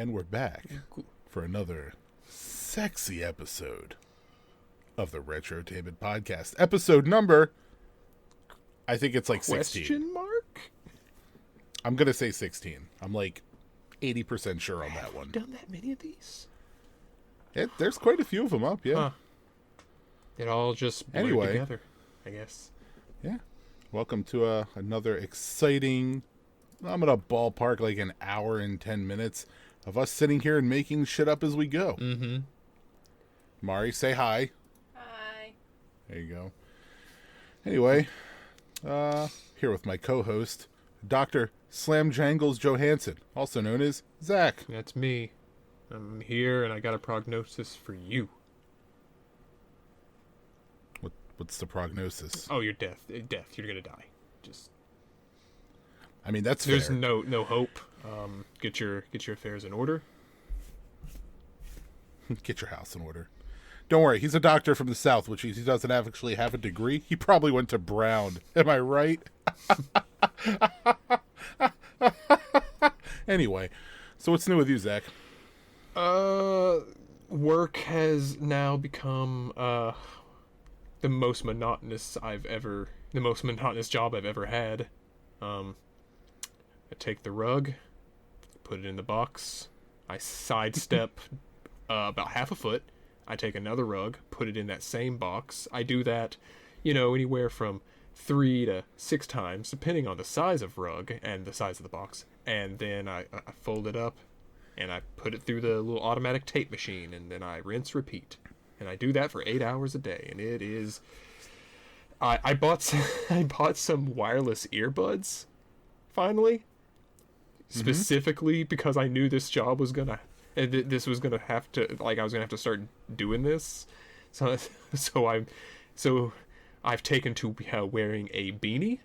And we're back for another sexy episode of the Retrotainment Podcast. Episode number, I think it's like 16. Question mark? I'm going to say 16. I'm like 80% sure on that one. Have we done that many of these? There's quite a few of them up, yeah. Huh. It all just blurred together, I guess. Yeah. Welcome to another exciting, I'm going to ballpark like an hour and 10 minutes of us sitting here and making shit up as we go. Mm-hmm. Mari, say hi. Hi. There you go. Anyway, here with my co-host, Dr. Slam Jangles Johansson, also known as Zach. That's me. I'm here, and I got a prognosis for you. What's the prognosis? Oh, you're death. Death. You're gonna die. Just. I mean, that's There's fair. no hope. Get your affairs in order. Get your house in order. Don't worry, he's a doctor from the South, which means he doesn't actually have a degree. He probably went to Brown. Am I right? Anyway, so what's new with you, Zach? Work has now become the most monotonous job I've ever had. I take the rug, put it in the box, I sidestep about half a foot, I take another rug, put it in that same box. I do that, anywhere from 3 to 6 times, depending on the size of rug and the size of the box. And then I fold it up, and I put it through the little automatic tape machine, and then I rinse, repeat. And I do that for 8 hours a day, and it is... I bought some wireless earbuds, finally, specifically because I knew this job was gonna... This was gonna have to... I was gonna have to start doing this. So I've taken to wearing a beanie.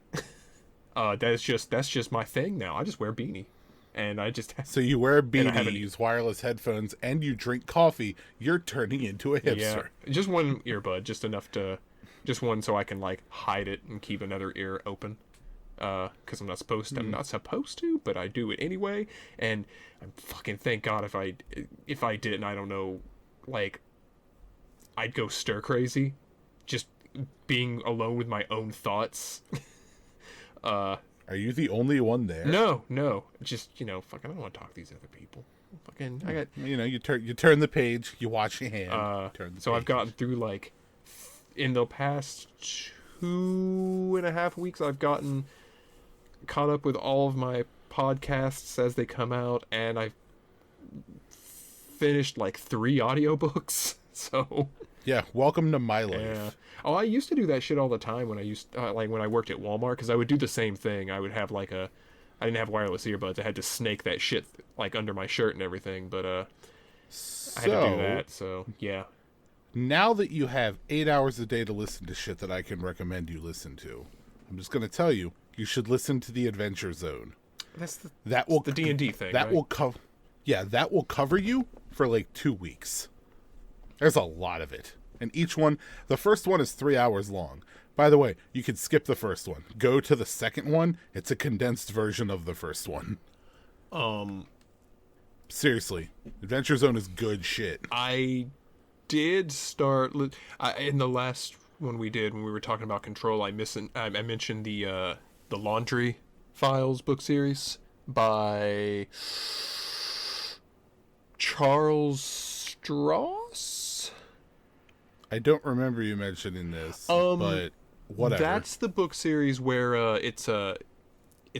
That's just my thing now. I just wear a beanie. And I just... So you wear a beanie, you use wireless headphones, and you drink coffee. You're turning into a hipster. Yeah, just one earbud, just enough to... Just one so I can, hide it and keep another ear open. Because I'm not supposed to, but I do it anyway. And I fucking thank God if I didn't, I don't know, I'd go stir crazy. Just being alone with my own thoughts. Are you the only one there? No. Just, fucking, I don't want to talk to these other people. Fucking, I got... you turn the page, you watch your hand. So I've gotten through, in the past 2.5 weeks, I've gotten caught up with all of my podcasts as they come out, and I've finished, 3 audiobooks, so... Yeah, welcome to my life. Yeah. Oh, I used to do that shit all the time when I when I worked at Walmart, because I would do the same thing. I would have I didn't have wireless earbuds. I had to snake that shit under my shirt and everything, but I had to do that. So yeah. Now that you have 8 hours a day to listen to shit that I can recommend you listen to, I'm just gonna tell you should listen to the Adventure Zone. That's the D&D thing. That right? will cover. Yeah, that will cover you for 2 weeks. There's a lot of it. And each one, the first one is 3 hours long. By the way, you can skip the first one. Go to the second one. It's a condensed version of the first one. Seriously, Adventure Zone is good shit. I did start in the last one we did when we were talking about Control. I mentioned the Laundry Files book series by Charles Stross. I don't remember you mentioning this, but whatever. That's the book series where it's a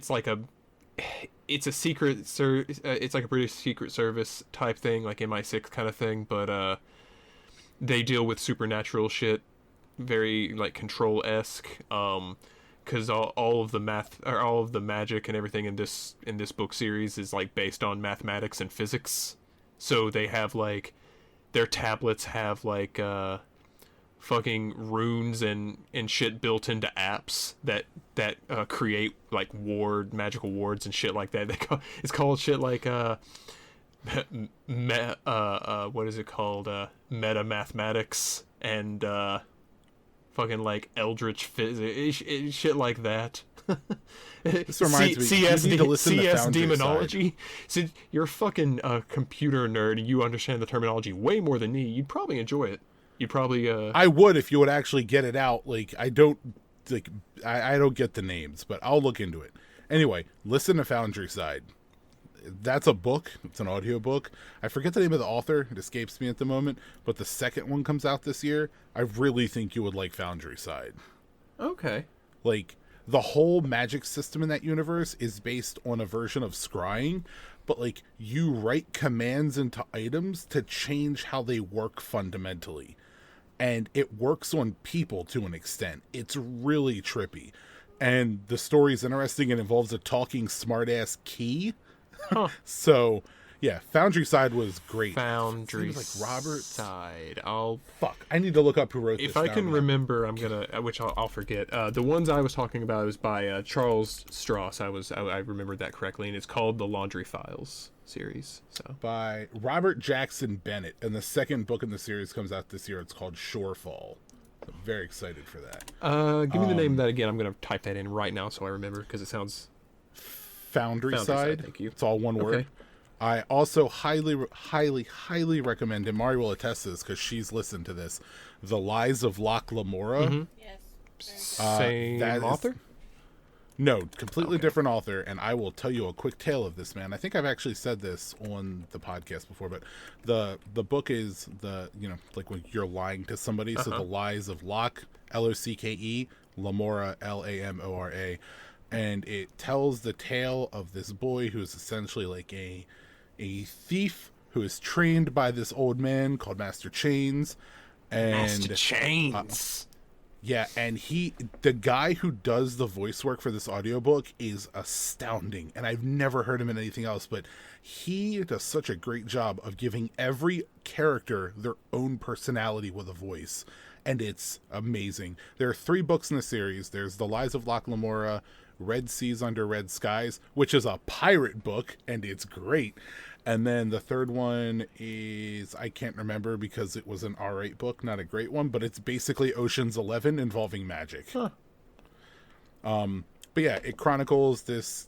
secret it's like a British Secret Service type thing, like MI6 kind of thing, but they deal with supernatural shit, very Control-esque, because all of the math or all of the magic and everything in this book series is based on mathematics and physics. So they have their tablets have fucking runes and shit built into apps that create magical wards and shit like that. It's called shit what is it called? Meta mathematics and fucking like eldritch physics, shit like that. This reminds me, CS, you need to listen to CS Foundry demonology. So you're a fucking computer nerd, and you understand the terminology way more than me. You'd probably enjoy it. You'd probably. I would if you would actually get it out. Like I don't get the names, but I'll look into it. Anyway, listen to Foundry Side. That's a book. It's an audio book. I forget the name of the author. It escapes me at the moment. But the second one comes out this year. I really think you would like Foundry Side. Okay. Like, the whole magic system in that universe is based on a version of scrying. But, like, you write commands into items to change how they work fundamentally. And it works on people to an extent. It's really trippy. And the story's interesting. It involves a talking smartass key. Huh. So, yeah, Foundry Side was great. Foundry like Robert Side. Fuck, I need to look up who wrote this. If I can remember, I'm gonna, which I'll forget. The ones I was talking about was by Charles Stross. I remembered that correctly, and it's called the Laundry Files series. So by Robert Jackson Bennett, and the second book in the series comes out this year. It's called Shorefall. I'm very excited for that. Give me the name of that again. I'm gonna type that in right now so I remember, because it sounds. Foundry Side. Thank you. It's all one word. Okay. I also highly recommend, and Mari will attest to this because she's listened to this, The Lies of Locke Lamora. Mm-hmm. Yes. Same author? No, completely different author, and I will tell you a quick tale of this man. I think I've actually said this on the podcast before, but the book is like when you're lying to somebody, so The Lies of Locke, Locke, Lamora, Lamora. And it tells the tale of this boy who is essentially like a thief who is trained by this old man called Master Chains. And Master Chains. Yeah, and the guy who does the voice work for this audiobook is astounding. And I've never heard him in anything else, but he does such a great job of giving every character their own personality with a voice. And it's amazing. There are 3 books in the series. There's The Lies of Locke Lamora, Red Seas Under Red Skies, which is a pirate book, and it's great. And then the third one is, I can't remember because it was an R8 book, not a great one, but it's basically Ocean's 11 involving magic. Huh. But yeah, it chronicles this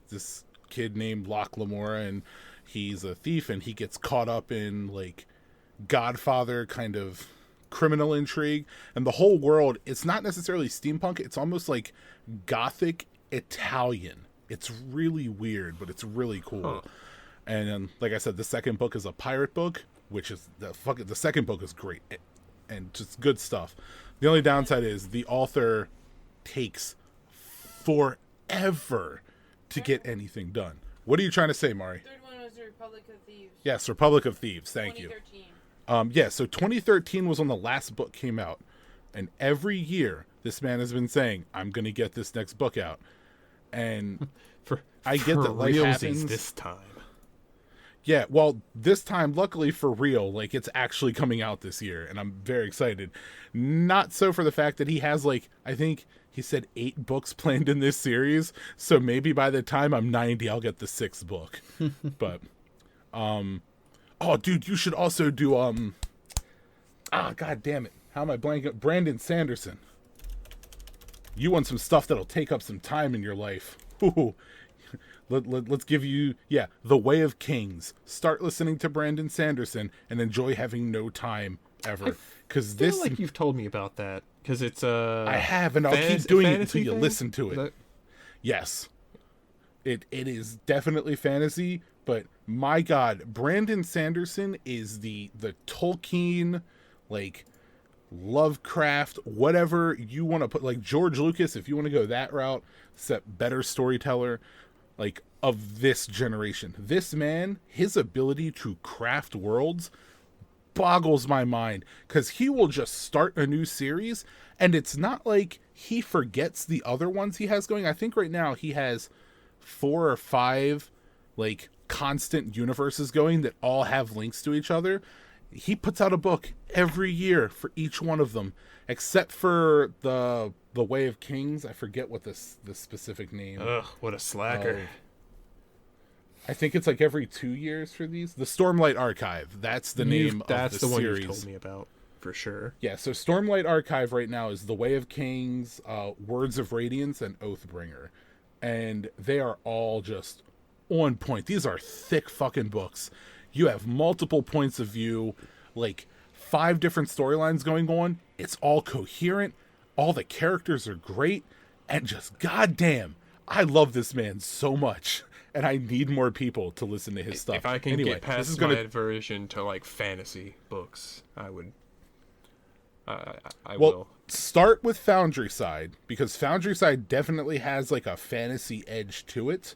kid named Locke Lamora, and he's a thief, and he gets caught up in like Godfather kind of criminal intrigue, and the whole world, it's not necessarily steampunk, it's almost like Gothic Italian. It's really weird, but it's really cool. Huh. And then, like I said, the second book is a pirate book, which is the second book is great and just good stuff. The only downside is the author takes forever to get anything done. What are you trying to say, Mari? Third one was the Republic of Thieves. Yes, Republic of Thieves. Thank you. 2013. So 2013 was when the last book came out. And every year, this man has been saying, I'm going to get this next book out. And I get that life happens. This time. Yeah, well, this time, luckily for real, like, it's actually coming out this year. And I'm very excited. Not so for the fact that he has, like, I think he said 8 books planned in this series. So maybe by the time I'm 90, I'll get the 6th book. But, oh, dude, you should also do, God damn it. How am I blanking? Brandon Sanderson. You want some stuff that'll take up some time in your life. Ooh. Let's give you, The Way of Kings. Start listening to Brandon Sanderson and enjoy having no time ever. Because I feel like you've told me about that. Because it's I have, and I'll keep doing it until you thing? listen to it. Yes. It is definitely fantasy, but my God, Brandon Sanderson is the Tolkien, like, Lovecraft, whatever you want to put, like George Lucas, if you want to go that route, except better storyteller, like, of this generation. This man, his ability to craft worlds boggles my mind, because he will just start a new series, and it's not like he forgets the other ones he has going. I think right now he has 4 or 5, like, constant universes going that all have links to each other. He puts out a book every year for each one of them, except for the Way of Kings. I forget what the specific name. Ugh, what a slacker. I think it's like every 2 years for these. The Stormlight Archive. That's the name of the one series. you've told me about. for sure. Yeah, so Stormlight Archive right now is The Way of Kings, Words of Radiance, and Oathbringer. And they are all just on point. These are thick fucking books. You have multiple points of view, like 5 different storylines going on. It's all coherent. All the characters are great. And just goddamn, I love this man so much. And I need more people to listen to his stuff. If I can anyway, get past this is my gonna... aversion to like fantasy books, I would. I Well, will. start with Foundry Side, because Foundry Side definitely has like a fantasy edge to it.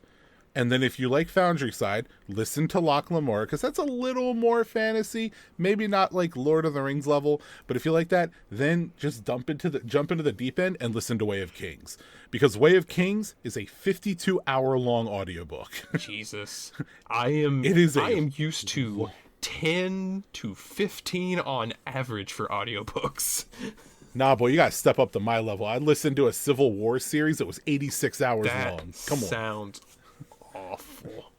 And then if you like Foundry Side, listen to Loch Lamore, because that's a little more fantasy, maybe not like Lord of the Rings level, but if you like that, then just jump into the deep end and listen to Way of Kings, because Way of Kings is a 52-hour long audiobook. Jesus, I am used to 10 to 15 on average for audiobooks. Nah, boy, you gotta step up to my level. I listened to a Civil War series that was 86 hours That long. Come on. sounds awful.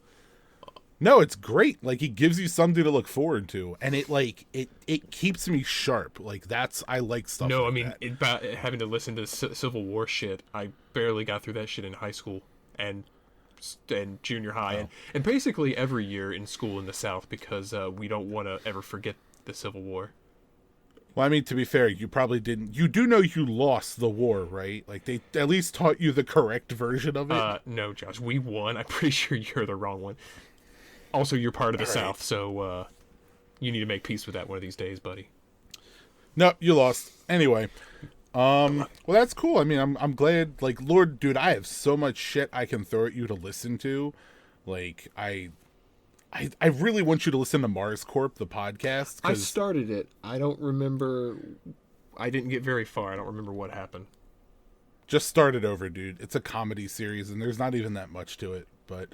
No, it's great. Like, he gives you something to look forward to, and it keeps me sharp. Like, I like stuff. No, like I mean, that. about having to listen to Civil War shit, I barely got through that shit in high school and junior high, and basically every year in school in the South, because we don't want to ever forget the Civil War. Well, I mean, to be fair, you probably didn't. You do know you lost the war, right? Like, they at least taught you the correct version of it. No, Josh, we won. I'm pretty sure you're the wrong one. Also, you're part of the All right. South, so you need to make peace with that one of these days, buddy. No, you lost. Anyway, well, that's cool. I mean, I'm glad. Like, Lord, dude, I have so much shit I can throw at you to listen to. Like, I really want you to listen to Mars Corp, the podcast. I started it. I don't remember. I didn't get very far. I don't remember what happened. Just start it over, dude. It's a comedy series, and there's not even that much to it. But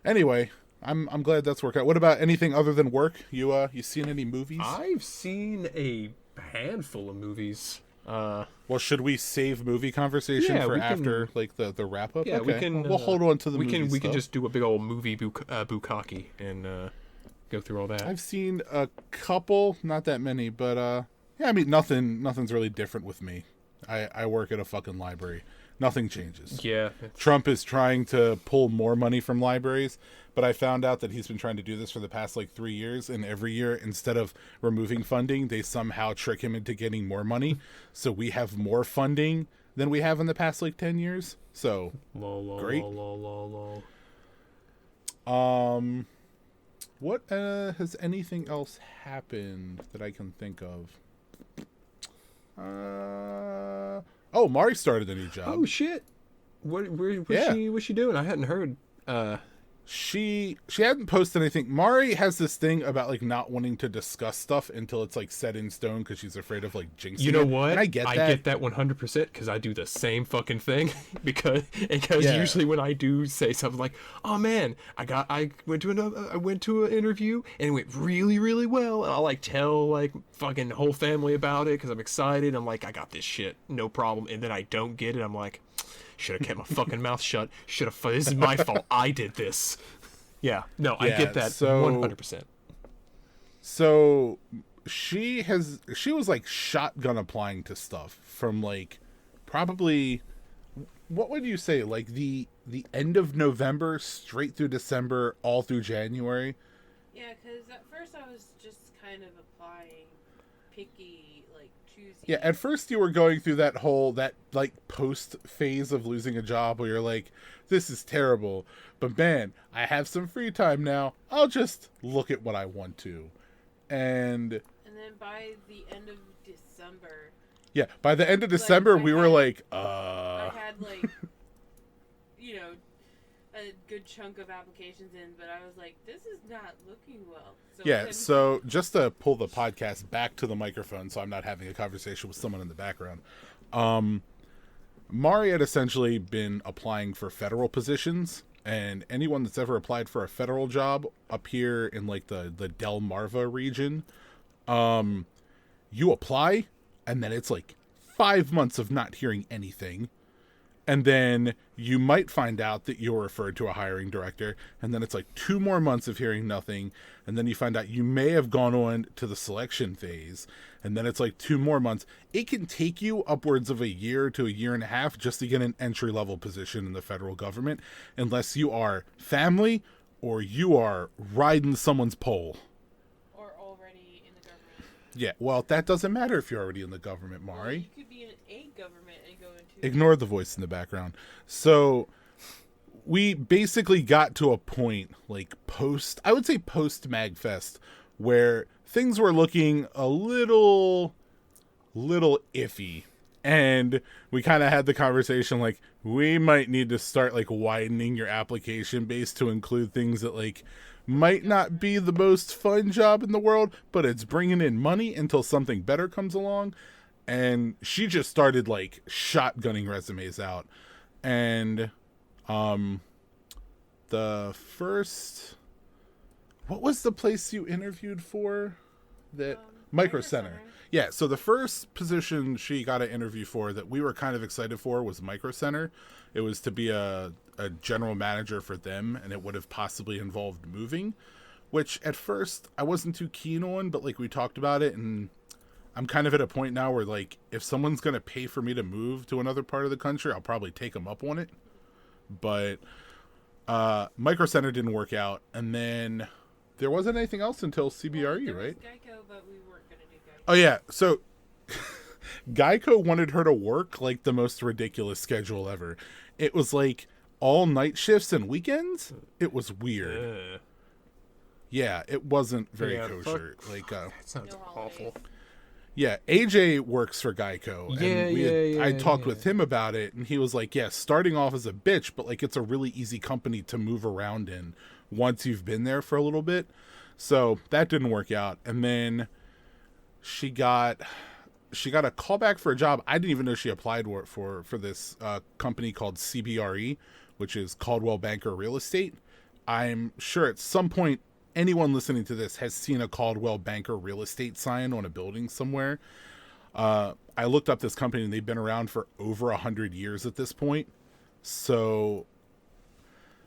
anyway, I'm glad that's worked out. What about anything other than work? You seen any movies? I've seen a handful of movies. Well, should we save movie conversation for after like the wrap up? Yeah, okay. we can. We'll hold on to the movie we can stuff. just do a big old movie bukkake and go through all that. I've seen a couple, not that many, but yeah, I mean nothing's really different with me. I work at a fucking library. Nothing changes. Yeah. Trump is trying to pull more money from libraries, but I found out that he's been trying to do this for the past like 3 years, and every year, instead of removing funding, they somehow trick him into getting more money. So we have more funding than we have in the past like 10 years. So great. What has anything else happened that I can think of? Oh, Mari started a new job. Oh shit! What's she doing? I hadn't heard. She hadn't posted anything. Mari has this thing about like not wanting to discuss stuff until it's like set in stone because she's afraid of like jinxing. You know it. what? And I get that. I get that 100% because I do the same fucking thing. because usually when I do say something like, "Oh man, I went to an interview and it went really really well," and I'll like tell like fucking whole family about it because I'm excited. I'm like, I got this shit, no problem. And then I don't get it. I'm like, should have kept my fucking mouth shut. This is my fault. I did this. Yeah. No, I get that 100%. So she was like shotgun applying to stuff from like probably, what would you say, like the end of November straight through December, all through January? Yeah, because at first I was just kind of applying picky, like choosy. Yeah, at first you were going through that like post phase of losing a job where you're like, this is terrible, but man, I have some free time now. I'll just look at what I want to. And then by the end of December. Yeah, by the end of December, we were like, I had like, a good chunk of applications in, but I was like, this is not looking well. So yeah, so just to pull the podcast back to the microphone so I'm not having a conversation with someone in the background. Mari had essentially been applying for federal positions, and anyone that's ever applied for a federal job up here in like the Delmarva region, you apply, and then it's like 5 months of not hearing anything. And then you might find out that you're referred to a hiring director, and then it's like 2 more months of hearing nothing, and then you find out you may have gone on to the selection phase, and then it's like 2 more months. It can take you upwards of a year to a year and a half just to get an entry-level position in the federal government, unless you are family or you are riding someone's pole. Or already in the government. Yeah, well, that doesn't matter if you're already in the government, Well, Mari. you could be in a government and go into... Ignore the voice in the background. So we basically got to a point like post MagFest where things were looking a little iffy, and we kind of had the conversation like we might need to start like widening your application base to include things that like might not be the most fun job in the world, but it's bringing in money until something better comes along. And she just started like shotgunning resumes out. And the first, what was the place you interviewed for? That Micro Center. Yeah, so the first position she got an interview for that we were kind of excited for was Micro Center. It was to be a general manager for them, and it would have possibly involved moving, which at first I wasn't too keen on, but like we talked about it, and I'm kind of at a point now where like if someone's going to pay for me to move to another part of the country, I'll probably take them up on it. But Micro Center didn't work out, and then there wasn't anything else until CBRE, Well, there right? was Geico, but we weren't going to do Geico. Oh yeah, so Geico wanted her to work like the most ridiculous schedule ever. It was like all night shifts and weekends. It was weird. Yeah, it wasn't very kosher. Like that sounds No awful. holidays. yeah, AJ works for Geico, and I talked yeah. with him about it, and he was like, "Yeah, starting off as a bitch, but like it's a really easy company to move around in once you've been there for a little bit." So that didn't work out, and then she got a call back for a job. I didn't even know she applied for this company called CBRE, which is Caldwell Banker Real Estate. I'm sure at some point anyone listening to this has seen a Caldwell Banker Real Estate sign on a building somewhere. I looked up this company, and they've been around for over 100 years at this point. So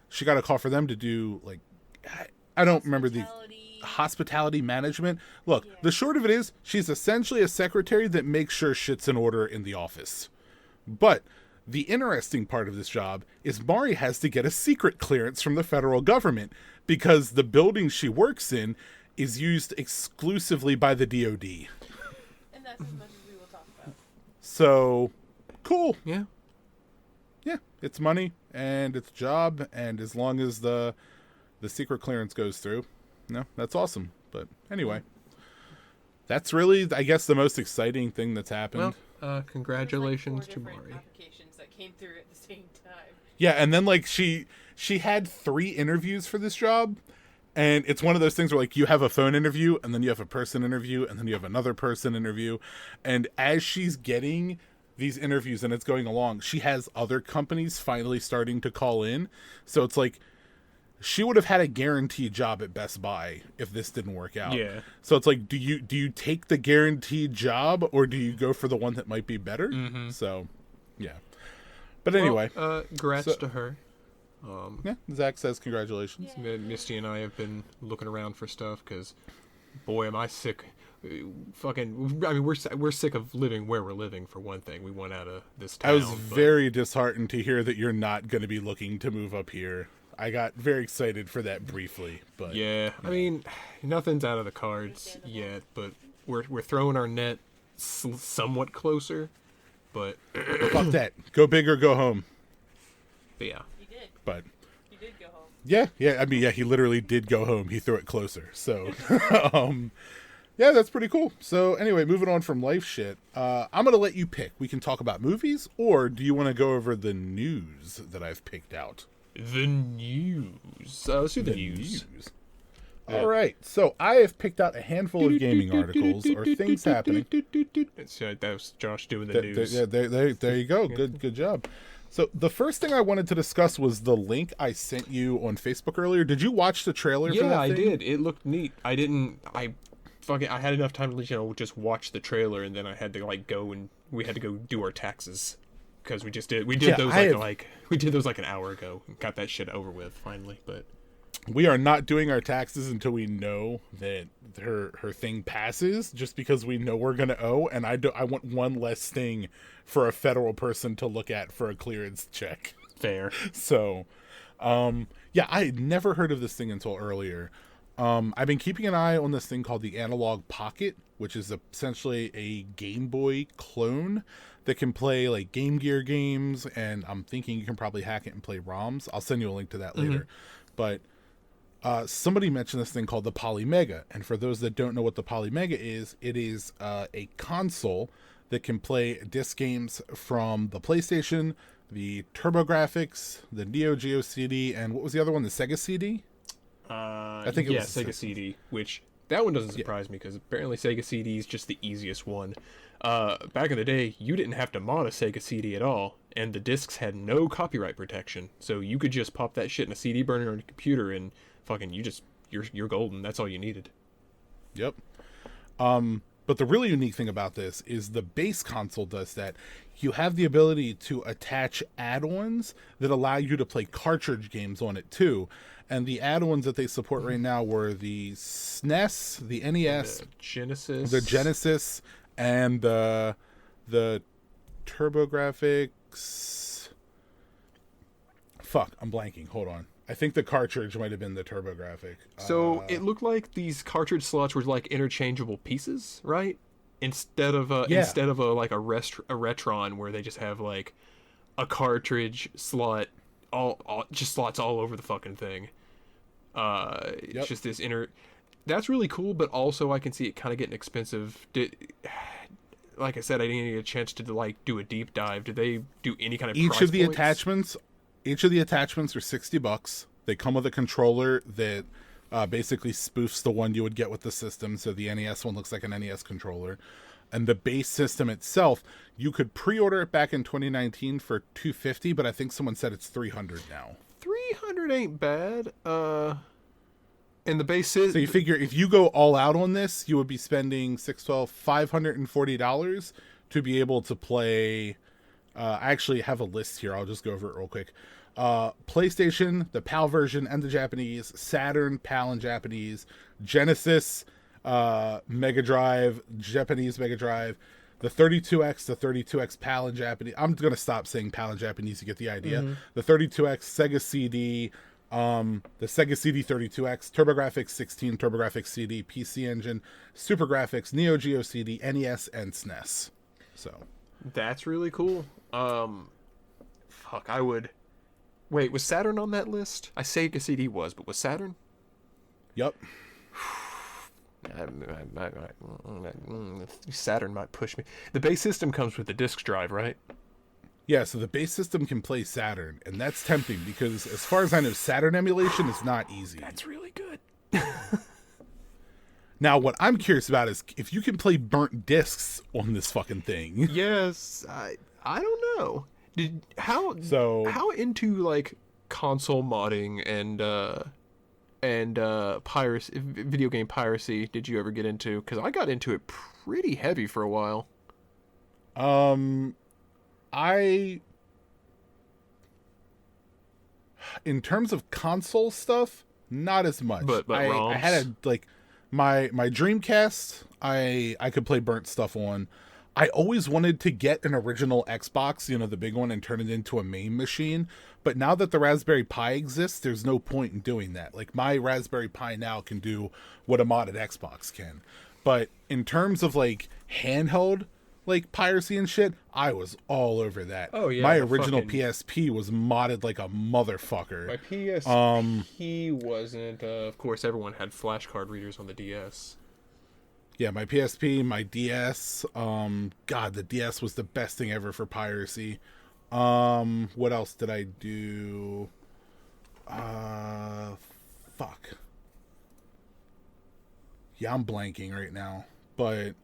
she got a call for them to do like, I don't remember the hospitality management. Look, Yeah. the short of it is she's essentially a secretary that makes sure shit's in order in the office. But the interesting part of this job is Mari has to get a secret clearance from the federal government because the building she works in is used exclusively by the DoD. And that's as much as we will talk about. So, cool. Yeah. Yeah, it's money and it's a job, and as long as the secret clearance goes through, no, that's awesome. But anyway, that's really, I guess, the most exciting thing that's happened. Well, congratulations to There was like 4 Mari. different applications that came through at the same time. Yeah, and then like she had 3 interviews for this job, and it's one of those things where like you have a phone interview, and then you have a person interview, and then you have another person interview, and as she's getting these interviews and it's going along, she has other companies finally starting to call in. So it's like she would have had a guaranteed job at Best Buy if this didn't work out. Yeah. So it's like, do you take the guaranteed job, or do you go for the one that might be better? Mm-hmm. So, yeah. But anyway, Well, congrats so- to her. yeah, Zach says congratulations. Misty and I have been looking around for stuff because, boy, am I sick. Fucking, I mean, we're sick of living where we're living. For one thing, we want out of this town. I was but- very disheartened to hear that you're not going to be looking to move up here. I got very excited for that briefly, but Yeah, I mean, nothing's out of the cards yet, but we're throwing our net somewhat closer. But fuck that. Go big or go home. yeah, You did. But You did go home. yeah. I mean, yeah, he literally did go home. He threw it closer. So, yeah, that's pretty cool. So anyway, moving on from life shit, I'm gonna let you pick. We can talk about movies, or do you want to go over the news that I've picked out? the news. Let's do the news. Yeah. All right. So I have picked out a handful of gaming articles or things happening. So that was Josh doing the There, news. there you go. Good job. So the first thing I wanted to discuss was the link I sent you on Facebook earlier. Did you watch the trailer for that Yeah, I thing? did. It looked neat. I had enough time to just watch the trailer, and then I had to like go and we had to go do our taxes. because we did Yeah, those I we did those like an hour ago and got that shit over with finally. But we are not doing our taxes until we know that her thing passes, just because we know we're gonna owe, and I want one less thing for a federal person to look at for a clearance check. fair. So, yeah, I had never heard of this thing until earlier. I've been keeping an eye on this thing called the Analog Pocket, which is essentially a Game Boy clone that can play like Game Gear games, and I'm thinking you can probably hack it and play ROMs. I'll send you a link to that later. But somebody mentioned this thing called the Polymega, and for those that don't know what the Polymega is, it is a console that can play disc games from the PlayStation, the TurboGrafx, the Neo Geo CD, and what was the other one? The Sega CD? I think it was Sega CD, which that one doesn't surprise me because apparently Sega CD is just the easiest one. Back in the day, you didn't have to mod a Sega CD at all, and the discs had no copyright protection, so you could just pop that shit in a CD burner on your computer and fucking you're golden. That's all you needed. Yep. But the really unique thing about this is the base console does that. You have the ability to attach add-ons that allow you to play cartridge games on it too. And the add-ons that they support right now were the SNES, the NES, the Genesis, and the TurboGrafx. Fuck, I'm blanking. Hold on. I think the cartridge might have been the TurboGrafx. So it looked like these cartridge slots were like interchangeable pieces, right? Instead of a Retron where they just have like a cartridge slot, all just slots all over the fucking thing. It's just this That's really cool, but also I can see it kind of getting expensive. Like I said, I didn't get a chance to like do a deep dive. Did they do any kind of each price of the points? attachments? Each of the attachments are $60. They come with a controller that basically spoofs the one you would get with the system. So the NES one looks like an NES controller. And the base system itself, you could pre-order it back in 2019 for $250, but I think someone said it's $300 now. $300 ain't bad. And the base is... So you figure if you go all out on this, you would be spending $540 to be able to play... I actually have a list here. I'll just go over it real quick. PlayStation, the PAL version and the Japanese, Saturn, PAL and Japanese, Genesis, Mega Drive, Japanese Mega Drive, the 32X, the 32X PAL and Japanese. I'm going to stop saying PAL and Japanese. You get the idea. The 32X Sega CD, the Sega CD 32X, TurboGrafx 16, TurboGrafx CD, PC Engine, Super Graphics, Neo Geo CD, NES, and SNES. So... That's really cool. Fuck, I would... Wait, was Saturn on that list? I say Sega CD was, but was Saturn? Yep. Saturn might push me. The base system comes with the disk drive, right? Yeah, so the base system can play Saturn, and that's tempting because as far as I know, Saturn emulation is not easy. That's really good. Now, what I'm curious about is if you can play burnt discs on this fucking thing. Yes, I don't know. How into like console modding and piracy, video game piracy did you ever get into? Because I got into it pretty heavy for a while. In terms of console stuff, not as much. But ROMs? I had my Dreamcast, I could play burnt stuff on. I always wanted to get an original Xbox, the big one, and turn it into a main machine. But now that the Raspberry Pi exists, there's no point in doing that. Like, my Raspberry Pi now can do what a modded Xbox can. But in terms of, like, handheld, like, piracy and shit, I was all over that. Oh, yeah. My original PSP was modded like a motherfucker. My PSP wasn't. Of course, everyone had flashcard readers on the DS. Yeah, my PSP, my DS. God, the DS was the best thing ever for piracy. What else did I do? Fuck. Yeah, I'm blanking right now. But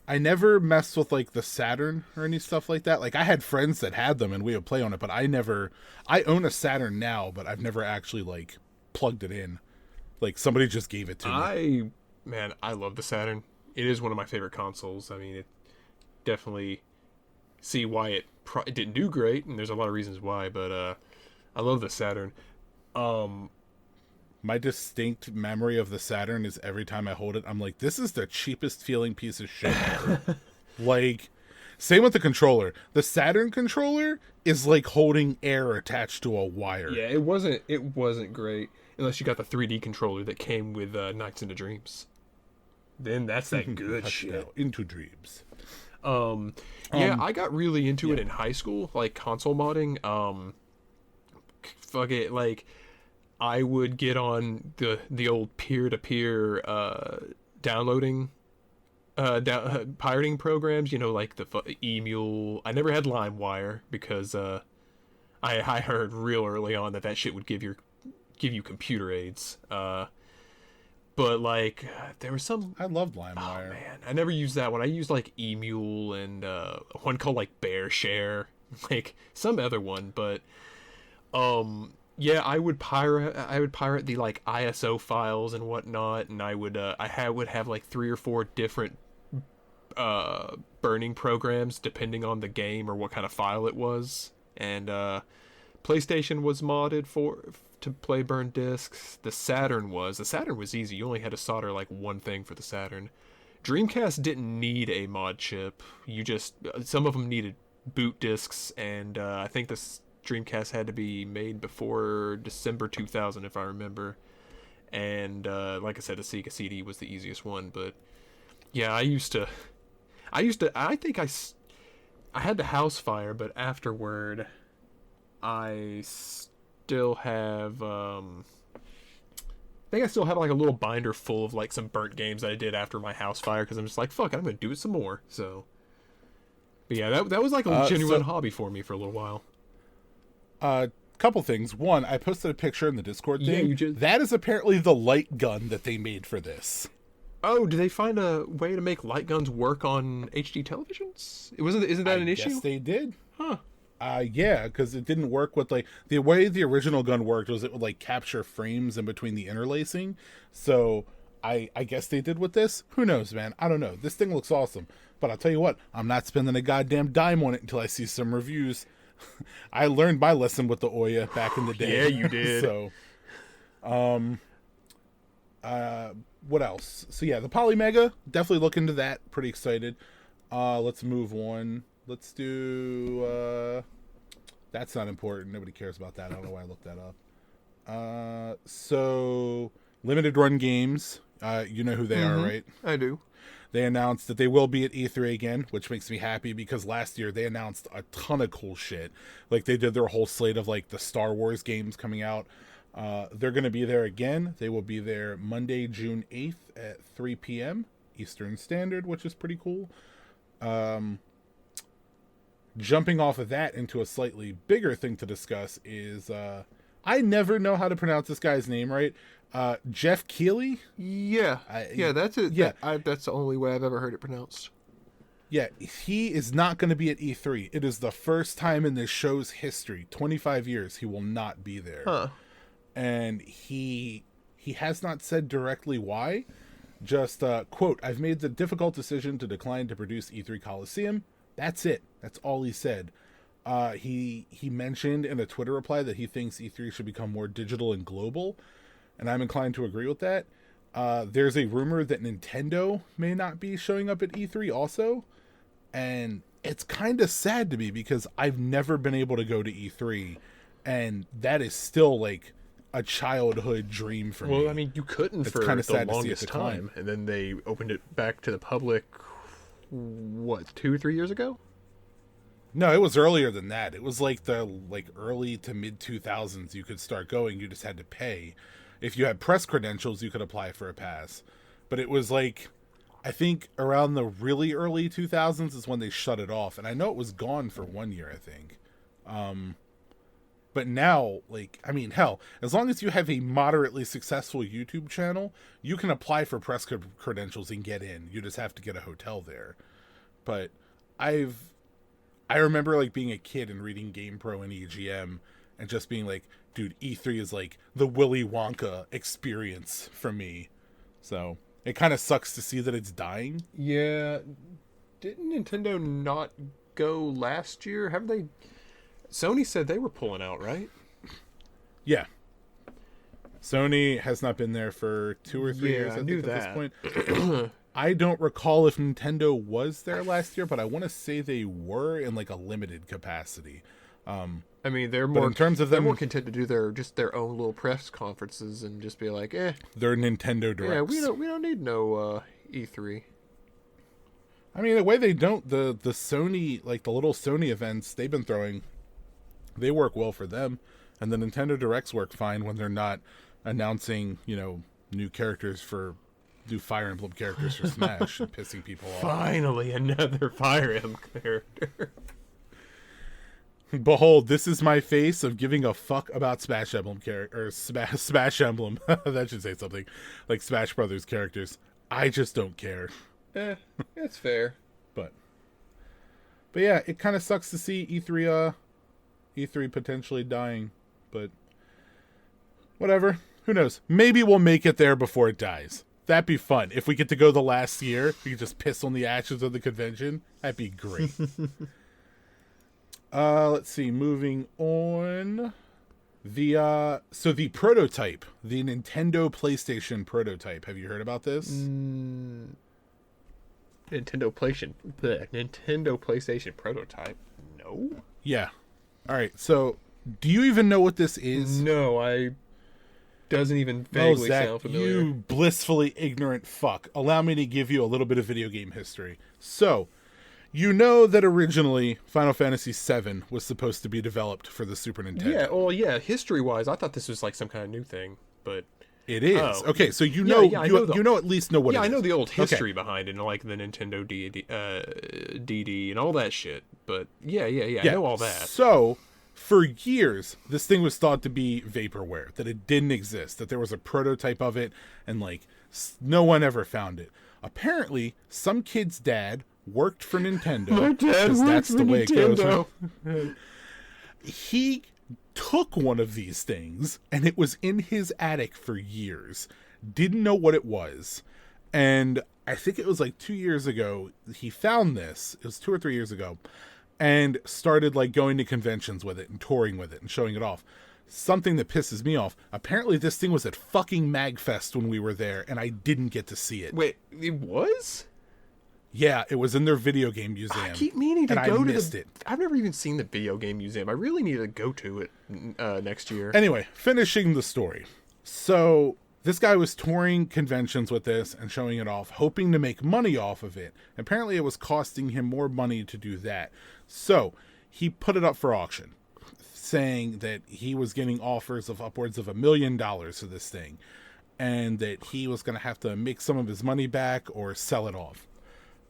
I never messed with, like, the Saturn or any stuff like that. Like, I had friends that had them and we would play on it, but I own a Saturn now, but I've never actually, like, plugged it in. Like, somebody just gave it to me. I love the Saturn. It is one of my favorite consoles. I mean, it definitely see why it it didn't do great, and there's a lot of reasons why. But I love the Saturn. Um, My distinct memory of the Saturn is every time I hold it, I'm like, this is the cheapest feeling piece of shit ever. Like, same with the controller. The Saturn controller is like holding air attached to a wire. yeah, it wasn't great unless you got the 3D controller that came with Nights into Dreams. Then that's that good shit. Now, into dreams. Yeah, I got really into it in high school, like console modding. Fuck it, like I would get on the old peer-to-peer downloading pirating programs, like the Emule. I never had LimeWire because I heard real early on that shit would give you computer aids. But like there was some. I loved Oh LimeWire. man, I never used that one. I used like Emule and one called like BearShare, like some other one. But yeah, I would pirate the like ISO files and whatnot, and I would have like 3 or 4 different burning programs depending on the game or what kind of file it was. And PlayStation was modded to play burn discs. The Saturn was easy. You only had to solder like one thing for the Saturn. Dreamcast didn't need a mod chip. Some of them needed boot discs, and I think this Dreamcast had to be made before December 2000 if I remember. And like I said, the Sega CD was the easiest one. But yeah, I think I had the house fire, but afterward I still have I think I still have like a little binder full of like some burnt games that I did after my house fire, because I'm just like, fuck it, I'm gonna do it some more. So but yeah, that was like a genuine hobby for me for a little while. Couple things. One, I posted a picture in the Discord thing. Yeah, you did. That is apparently the light gun that they made for this. Oh, did they find a way to make light guns work on HD televisions? Isn't that an issue? Yes, they did. Huh. Yeah, because it didn't work with like the way the original gun worked was it would like capture frames in between the interlacing. So I guess they did with this. Who knows, man? I don't know. This thing looks awesome, but I'll tell you what, I'm not spending a goddamn dime on it until I see some reviews. I learned my lesson with the Oya back in the day. Yeah, you did. So, what else? So yeah, the Polymega, definitely look into that. Pretty excited. Let's move on. Let's do that's not important. Nobody cares about that. I don't know why I looked that up. So limited run games, you know who they are, right? I do. They announced that they will be at E3 again, which makes me happy because last year they announced a ton of cool shit. Like they did their whole slate of like the Star Wars games coming out. They're going to be there again. They will be there Monday, June 8th at 3 p.m. Eastern Standard, which is pretty cool. Jumping off of that into a slightly bigger thing to discuss is I never know how to pronounce this guy's name right. Jeff Keighley? Yeah. That's it. Yeah. That's the only way I've ever heard it pronounced. Yeah, he is not going to be at E3. It is the first time in this show's history, 25 years, he will not be there. Huh. And he has not said directly why. Just, quote, I've made the difficult decision to decline to produce E3 Coliseum. That's it. That's all he said. He mentioned in a Twitter reply that he thinks E3 should become more digital and global, and I'm inclined to agree with that. There's a rumor that Nintendo may not be showing up at E3 also, and it's kind of sad to me because I've never been able to go to E3, and that is still like a childhood dream for me. Well, I mean, you couldn't It's for kinda the sad to see it longest decline. time, and then they opened it back to the public, what, 2 or 3 years ago? No, it was earlier than that. It was like the early to mid 2000s you could start going. You just had to pay. If you had press credentials, you could apply for a pass. But it was like, I think around the really early 2000s is when they shut it off. And I know it was gone for 1 year, I think. But now, like, I mean, hell, as long as you have a moderately successful YouTube channel, you can apply for press credentials and get in. You just have to get a hotel there. But I remember like being a kid and reading GamePro and EGM and just being like, dude, E3 is like the Willy Wonka experience for me. So it kind of sucks to see that it's dying. Yeah. Didn't Nintendo not go last year? Have they? Sony said they were pulling out, right? Yeah. Sony has not been there for 2 or 3 Yeah, years, I I knew think, at that. this point. I don't recall if Nintendo was there last year, but I want to say they were in like a limited capacity. I mean, they're But more in terms of they're them, more content to do their own little press conferences and just be like, they're Nintendo Directs. yeah, we don't need no E3. I mean, the way they don't, the Sony, like the little Sony events they've been throwing, they work well for them. And the Nintendo Directs work fine when they're not announcing, new characters for, new Fire Emblem characters for Smash and pissing people off. Finally, another Fire Emblem character. Behold, this is my face of giving a fuck about Smash Emblem or Smash Emblem. That should say something like Smash Brothers characters. I just don't care. It's fair. But yeah, it kind of sucks to see E3 potentially dying, but whatever. Who knows? Maybe we'll make it there before it dies. That'd be fun. If we get to go the last year, we could just piss on the ashes of the convention. That'd be great. Let's see. Moving on. The prototype, the Nintendo PlayStation prototype. Have you heard about this? Nintendo PlayStation prototype. No. Yeah. All right. So, do you even know what this is? No, I doesn't even vaguely Zach, sound familiar. you blissfully ignorant fuck. Allow me to give you a little bit of video game history. So, you know that originally Final Fantasy VII was supposed to be developed for the Super Nintendo. Yeah, well, yeah. History-wise, I thought this was like some kind of new thing, but It is. Oh. Okay, so you Yeah, know yeah, I know the- you know at least know what yeah, it I is. know the old Okay. history behind it, and like the Nintendo DD and all that shit. But yeah, I know all that. So, for years, this thing was thought to be vaporware, that it didn't exist, that there was a prototype of it, and like no one ever found it. Apparently, some kid's dad worked for Nintendo. My dad 'cause worked that's for the way Nintendo. it goes. He took one of these things, and it was in his attic for years. Didn't know what it was. And I think it was like 2 years ago, he found this. It was 2 or 3 years ago. And started like going to conventions with it and touring with it and showing it off. Something that pisses me off. Apparently this thing was at fucking MagFest when we were there, and I didn't get to see it. Wait, it was? Yeah, it was in their video game museum. I keep meaning to and go I to missed the. it. I've never even seen the video game museum. I really need to go to it next year. Anyway, finishing the story. So this guy was touring conventions with this and showing it off, hoping to make money off of it. Apparently it was costing him more money to do that. So he put it up for auction, saying that he was getting offers of upwards of $1 million for this thing, and that he was going to have to make some of his money back or sell it off.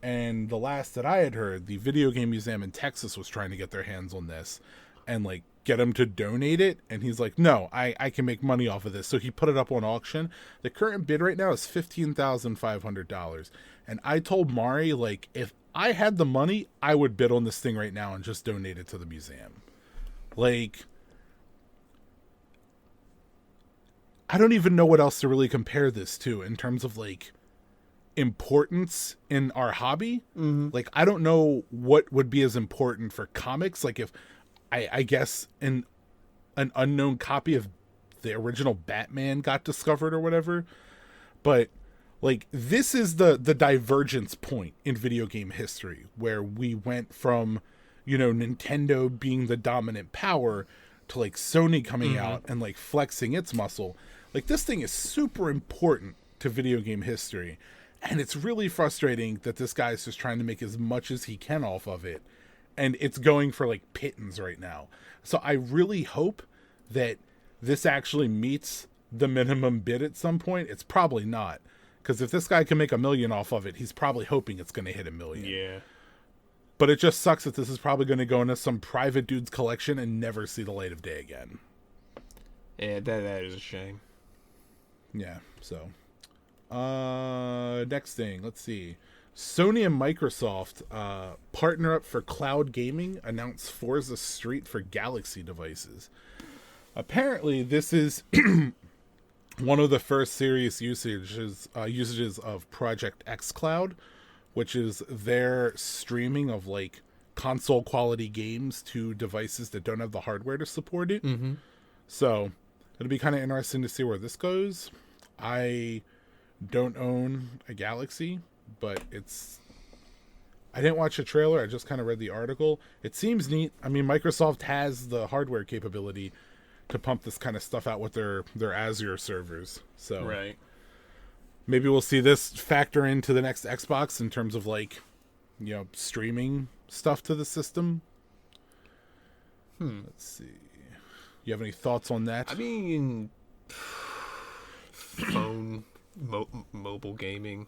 And the last that I had heard, the video game museum in Texas was trying to get their hands on this and like get him to donate it. And he's like, no, I can make money off of this. So he put it up on auction. The current bid right now is $15,500. And I told Mari, like, if I had the money, I would bid on this thing right now and just donate it to the museum. Like, I don't even know what else to really compare this to in terms of like importance in our hobby. Like, I don't know what would be as important for comics. Like, if I guess an unknown copy of the original Batman got discovered or whatever, but like, this is the divergence point in video game history where we went from, Nintendo being the dominant power to like Sony coming out and like flexing its muscle. Like, this thing is super important to video game history. And it's really frustrating that this guy's just trying to make as much as he can off of it. And it's going for like pittance right now. So I really hope that this actually meets the minimum bid at some point. It's probably not. Because if this guy can make $1 million off of it, he's probably hoping it's going to hit $1 million. Yeah. But it just sucks that this is probably going to go into some private dude's collection and never see the light of day again. Yeah, that is a shame. Yeah, so... next thing, let's see. Sony and Microsoft partner up for cloud gaming, announce Forza Street for Galaxy devices. Apparently, this is one of the first serious usages of Project xCloud, which is their streaming of like console quality games to devices that don't have the hardware to support it. Mm-hmm. So it'll be kind of interesting to see where this goes. I don't own a Galaxy, but I didn't watch the trailer. I just kind of read the article. It seems neat. I mean, Microsoft has the hardware capability to pump this kind of stuff out with their Azure servers. So Right. maybe we'll see this factor into the next Xbox in terms of like, streaming stuff to the system. Let's see. You have any thoughts on that? I mean, phone, mobile gaming,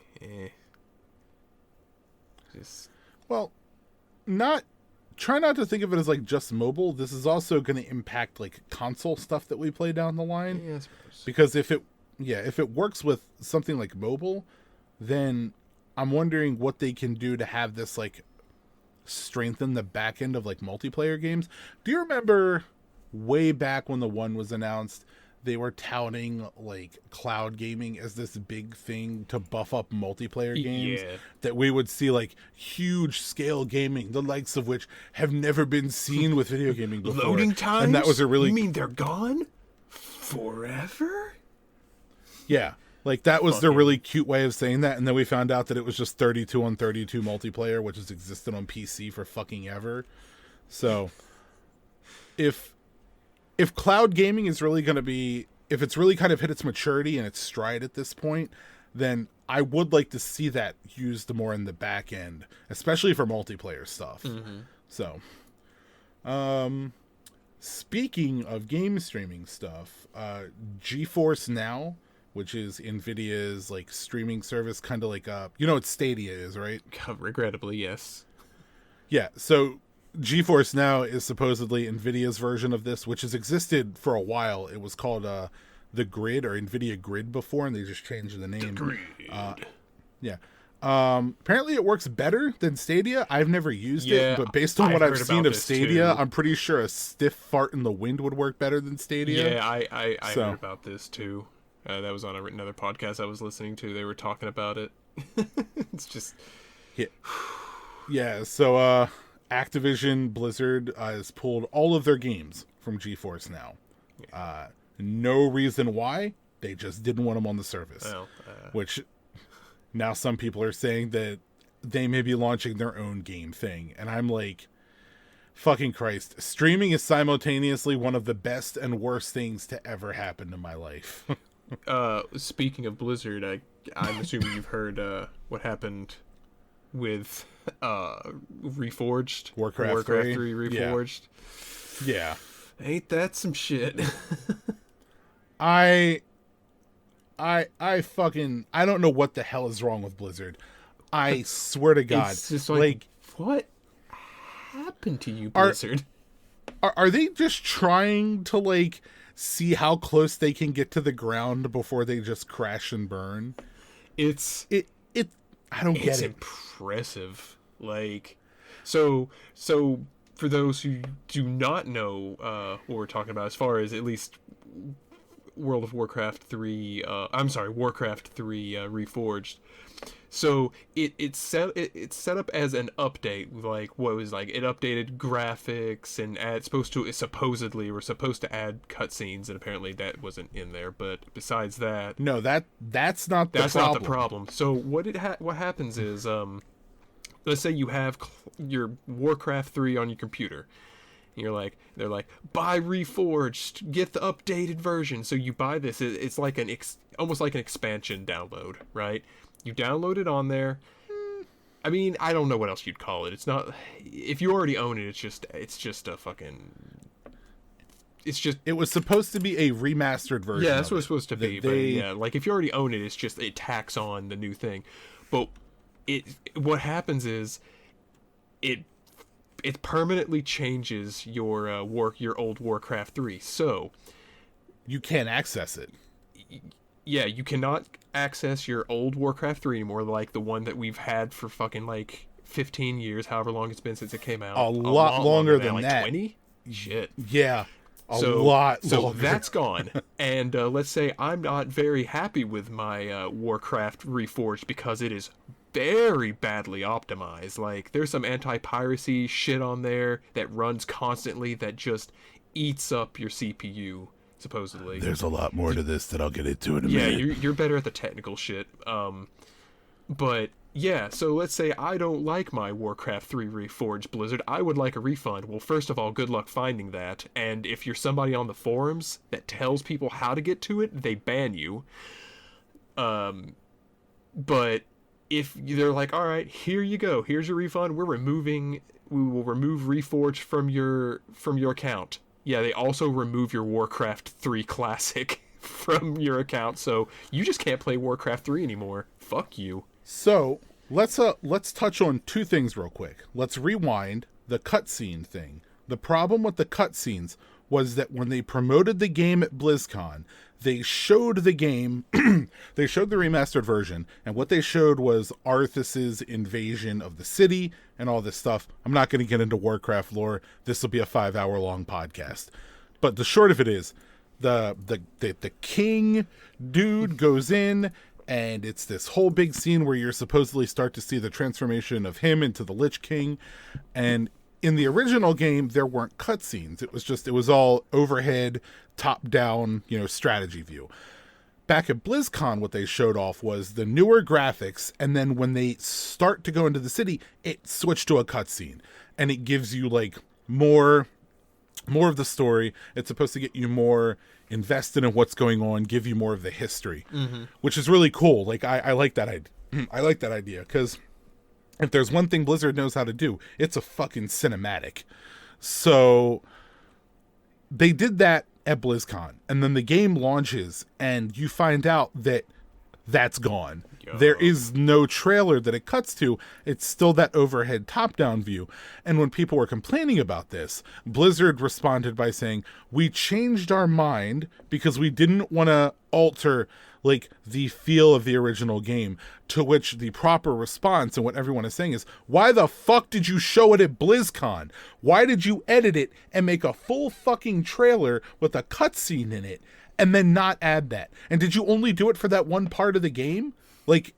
Just Well, try not to think of it as like just mobile. This is also going to impact like console stuff that we play down the line. yeah, I suppose. Because if it works with something like mobile, then I'm wondering what they can do to have this like strengthen the back end of like multiplayer games. Do you remember way back when the One was announced, they were touting like cloud gaming as this big thing to buff up multiplayer games? Yeah. That we would see like huge scale gaming, the likes of which have never been seen with video gaming before. Loading times? And that was a really You mean they're gone forever? Yeah. Like that was their really cute way of saying that, and then we found out that it was just 32 on 32 multiplayer, which has existed on PC for fucking ever. So if cloud gaming is really going to be, if it's really kind of hit its maturity and its stride at this point, then I would like to see that used more in the back end, especially for multiplayer stuff. Mm-hmm. So, speaking of game streaming stuff, GeForce Now, which is NVIDIA's like streaming service, kind of like what Stadia is, right? Regrettably, yes. Yeah, so GeForce Now is supposedly NVIDIA's version of this, which has existed for a while. It was called the Grid or NVIDIA Grid before, and they just changed the name. Grid. Yeah. Apparently it works better than Stadia. I've never used it, but based on what I've seen of Stadia, I'm pretty sure a stiff fart in the wind would work better than Stadia. Yeah, I heard about this too. That was on another podcast I was listening to. They were talking about it. It's just... Yeah, so Activision Blizzard has pulled all of their games from GeForce Now. No reason why. They just didn't want them on the service. Well, which now some people are saying that they may be launching their own game thing. And I'm like, fucking Christ. Streaming is simultaneously one of the best and worst things to ever happen in my life. Speaking of Blizzard, I'm assuming you've heard what happened with Reforged. Warcraft 3 Reforged. Yeah. Ain't that some shit? I fucking, I don't know what the hell is wrong with Blizzard. I swear to God. It's just like, what happened to you, Blizzard? Are they just trying to like see how close they can get to the ground before they just crash and burn? I don't get it. It's impressive. Like, so for those who do not know what we're talking about, as far as at least Warcraft 3 Reforged. So it's set up as an update, like what was like it updated graphics and supposedly we're supposed to add cutscenes, and apparently that wasn't in there. But besides that, no, that's not the problem. That's not the problem. So what happens is, let's say you have your Warcraft 3 on your computer. They're like, buy Reforged, get the updated version. So you buy this. It's like almost like an expansion download, right? You download it on there. I mean, I don't know what else you'd call it. It's not, if you already own it, it's just a fucking. It's just. It was supposed to be a remastered version. Yeah, that's what it's supposed to be. But yeah, like if you already own it, it's just it tacks on the new thing. But what happens is, it permanently changes your old Warcraft 3. So you can't access it. Yeah, you cannot access your old Warcraft 3 anymore, like the one that we've had for fucking like 15 years, however long it's been since it came out. A lot longer than like that. 20? Shit. Yeah. A lot longer. So that's gone. And let's say I'm not very happy with my Warcraft Reforged because it is very badly optimized. Like, there's some anti-piracy shit on there that runs constantly that just eats up your CPU, supposedly. There's a lot more to this that I'll get into in a Yeah, minute. you're better at the technical shit. But yeah, so let's say I don't like my Warcraft 3 Reforged, Blizzard. I would like a refund. Well, first of all, good luck finding that. And if you're somebody on the forums that tells people how to get to it, they ban you. But if they're like, all right, here you go, here's your refund. We will remove Reforged from your account. Yeah, they also remove your Warcraft 3 Classic from your account, so you just can't play Warcraft 3 anymore. Fuck you. So let's touch on two things real quick. Let's rewind the cutscene thing. The problem with the cutscenes was that when they promoted the game at BlizzCon, they showed the game, they showed the remastered version, and what they showed was Arthas's invasion of the city and all this stuff. I'm not going to get into Warcraft lore. This will be a 5-hour long podcast. But the short of it is, the king dude goes in, and it's this whole big scene where you're supposedly start to see the transformation of him into the Lich King. And in the original game, there weren't cutscenes. It was all overhead, top-down, strategy view. Back at BlizzCon, what they showed off was the newer graphics, and then when they start to go into the city, it switched to a cutscene, and it gives you like more of the story. It's supposed to get you more invested in what's going on, give you more of the history, which is really cool. Like I like that idea. I like that idea because if there's one thing Blizzard knows how to do, it's a fucking cinematic. So they did that at BlizzCon, and then the game launches, and you find out that that's gone. Yo. There is no trailer that it cuts to. It's still that overhead top-down view. And when people were complaining about this, Blizzard responded by saying, we changed our mind because we didn't want to alter like the feel of the original game, to which the proper response and what everyone is saying is, why the fuck did you show it at BlizzCon? Why did you edit it and make a full fucking trailer with a cutscene in it and then not add that? And did you only do it for that one part of the game? Like,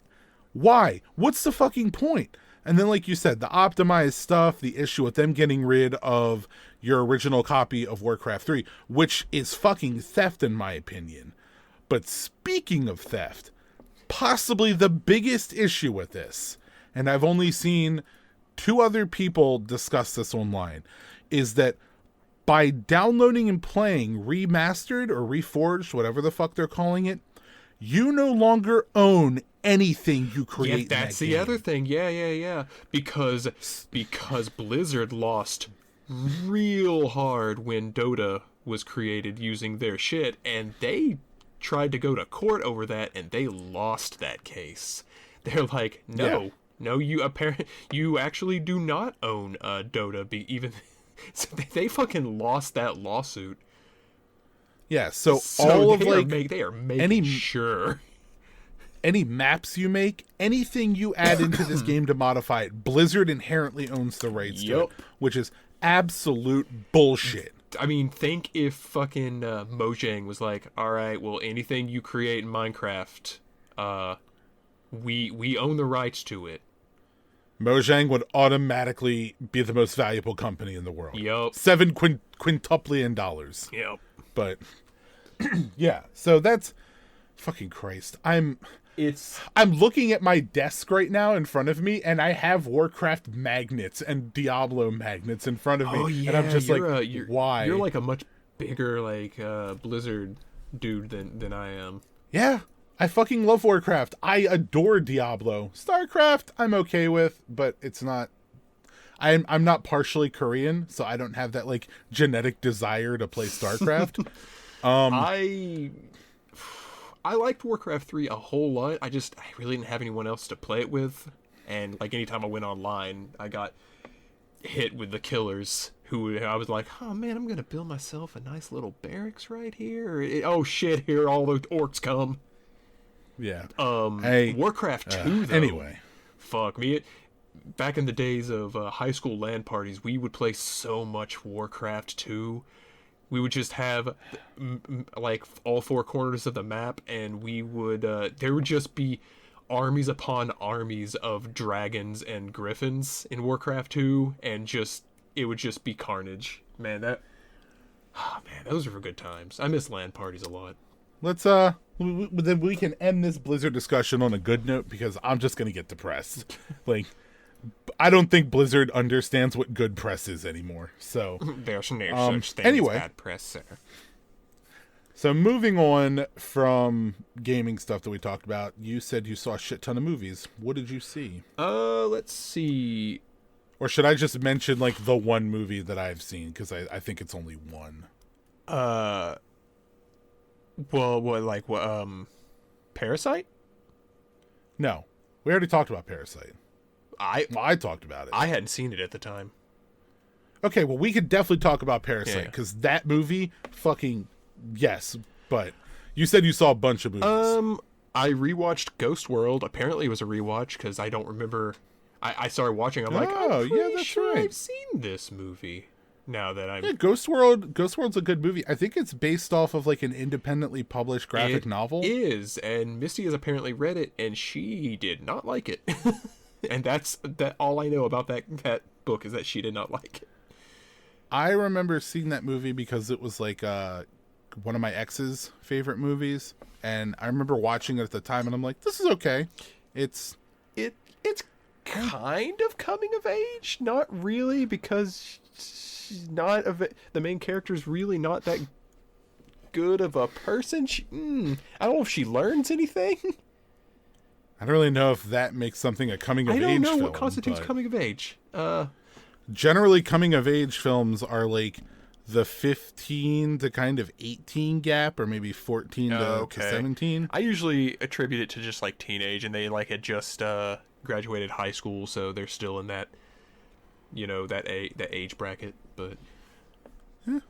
why? What's the fucking point? And then, like you said, the optimized stuff, the issue with them getting rid of your original copy of Warcraft 3, which is fucking theft in my opinion. But speaking of theft, possibly the biggest issue with this, and I've only seen 2 other people discuss this online, is that by downloading and playing remastered or reforged, whatever the fuck they're calling it, you no longer own anything you create. Yeah, that's in that the game. other thing. Yeah. Because Blizzard lost real hard when Dota was created using their shit, and they tried to go to court over that, and they lost that case. They're like, no, you actually do not own Dota. So they fucking lost that lawsuit. Yeah, so So all of they are making sure. any maps you make, anything you add into this game to modify it, Blizzard inherently owns the rights to it, which is absolute bullshit. I mean, think if fucking Mojang was like, all right, well, anything you create in Minecraft, we own the rights to it. Mojang would automatically be the most valuable company in the world. Yup. $7 quintuplion. Yep. But yeah, so that's fucking Christ. I'm looking at my desk right now in front of me, and I have Warcraft magnets and Diablo magnets in front of me. Oh yeah, and I'm just why? You're like a much bigger Blizzard dude than I am. Yeah, I fucking love Warcraft. I adore Diablo. StarCraft, I'm okay with, but it's not. I'm not partially Korean, so I don't have that like genetic desire to play StarCraft. I liked Warcraft 3 a whole lot. I really didn't have anyone else to play it with, and like anytime I went online, I got hit with the killers. Who I was like, oh man, I'm gonna build myself a nice little barracks right here. Oh shit, here all the orcs come. Yeah. Warcraft 2 though. Anyway. Fuck me. Back in the days of high school LAN parties, we would play so much Warcraft 2. We would just have like all 4 corners of the map, and we would there would just be armies upon armies of dragons and griffins in Warcraft 2, and it would just be carnage. Man, those were good times. I miss LAN parties a lot. Let's then we can end this Blizzard discussion on a good note, because I'm just gonna get depressed. Like, I don't think Blizzard understands what good press is anymore. So There's no such thing anyway. as bad press, sir. So moving on from gaming stuff that we talked about, you said you saw a shit ton of movies. What did you see? Let's see. Or should I just mention, like, the one movie that I've seen? Because I think it's only one. Well, Parasite? No. We already talked about Parasite. I talked about it. I hadn't seen it at the time. Okay, well, we could definitely talk about Parasite, Yeah. because that movie, fucking, yes. But you said you saw a bunch of movies. I rewatched Ghost World. Apparently it was a rewatch, because I don't remember. I started watching, I'm like, Oh, I'm yeah, pretty that's sure right. I've seen this movie. Now that I'm... Yeah, Ghost World's a good movie. I think it's based off of, like, an independently published graphic novel. It is, and Misty has apparently read it, and she did not like it. And that's all I know about that book, is that she did not like it. I remember seeing that movie because it was, like, one of my ex's favorite movies, and I remember watching it at the time, and I'm like, this is okay. It's kind of coming of age, not really, because she's not the main character's really not that good of a person. I don't know if she learns anything. I don't really know if that makes something a coming of age film. I don't know what constitutes coming of age. Generally, coming of age films are like the 15 to kind of 18 gap, or maybe 14 to 17. I usually attribute it to just like teenage, and they like had just graduated high school, so they're still in that, that age bracket. But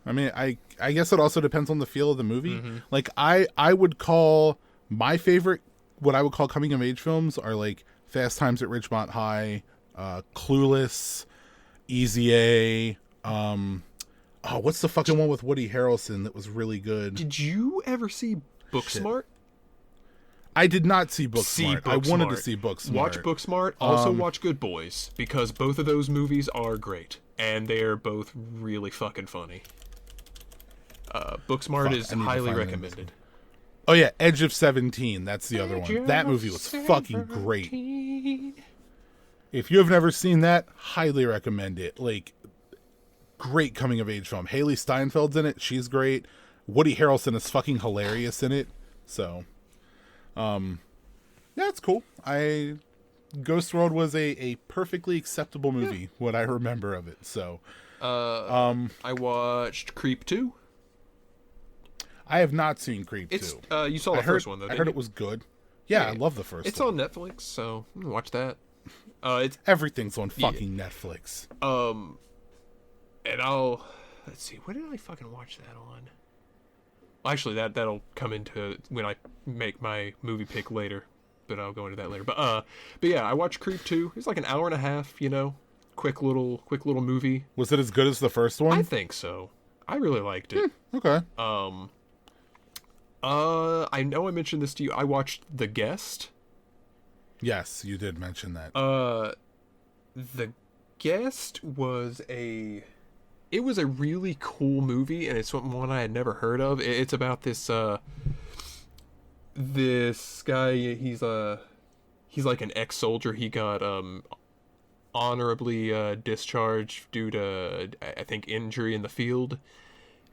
I mean, I guess it also depends on the feel of the movie. Mm-hmm. Like, I would call my favorite, what I would call coming of age films, are like Fast Times at Ridgemont High, Clueless, Easy A. What's the fucking one with Woody Harrelson that was really good? did you ever see Booksmart? I did not see Booksmart. I wanted to Booksmart. see Booksmart. Watch Booksmart. Also watch Good Boys, because both of those movies are great, and they are both really fucking funny. Booksmart is I need to highly find them. recommended. Oh yeah, Edge of 17. That's the other one. That movie was fucking great. If you have never seen that, highly recommend it. Like, great coming of age film. Haley Steinfeld's in it. She's great. Woody Harrelson is fucking hilarious in it. So, yeah, it's cool. Ghost World was a perfectly acceptable movie, what I remember of it. So, I watched Creep 2. I have not seen Creep 2. You saw the first one, though, I didn't heard you? it was good. Yeah, Yeah. I love the first It's one. on Netflix, so watch that. Everything's on fucking Netflix. And let's see, where did I fucking watch that on? Actually, that'll come into when I make my movie pick later, but I'll go into that later. But yeah, I watched Creep 2. It's like an hour and a half, quick little movie. Was it as good as the first one? I think so. I really liked it. Okay. I know I mentioned this to you. I watched The Guest. Yes, you did mention that. The Guest was a really cool movie, and it's one I had never heard of. It's about this guy. He's like an ex-soldier. He got honorably discharged due to, I think, injury in the field.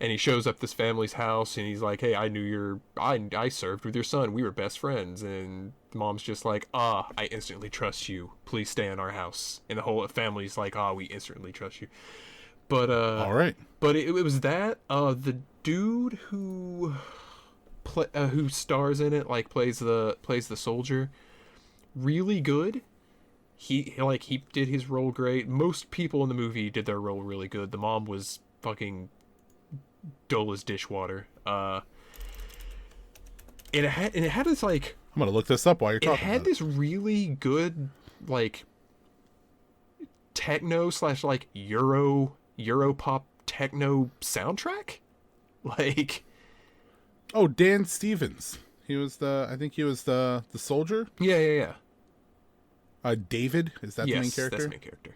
And he shows up this family's house, and he's like, "Hey, I served with your son. We were best friends." And mom's just like, "I instantly trust you. Please stay in our house." And the whole family's like, "We instantly trust you." But all right. But it was that the dude who stars in it, like plays the soldier, really good. He did his role great. Most people in the movie did their role really good. The mom was fucking dull as dishwater. And it had this like, I'm gonna look this up while you're talking. it had about this really good like techno / like Europop techno soundtrack. Like, Oh, Dan Stevens. He was the. I think he was the soldier. Yeah. David, is that the main Yes, character? that's the main character.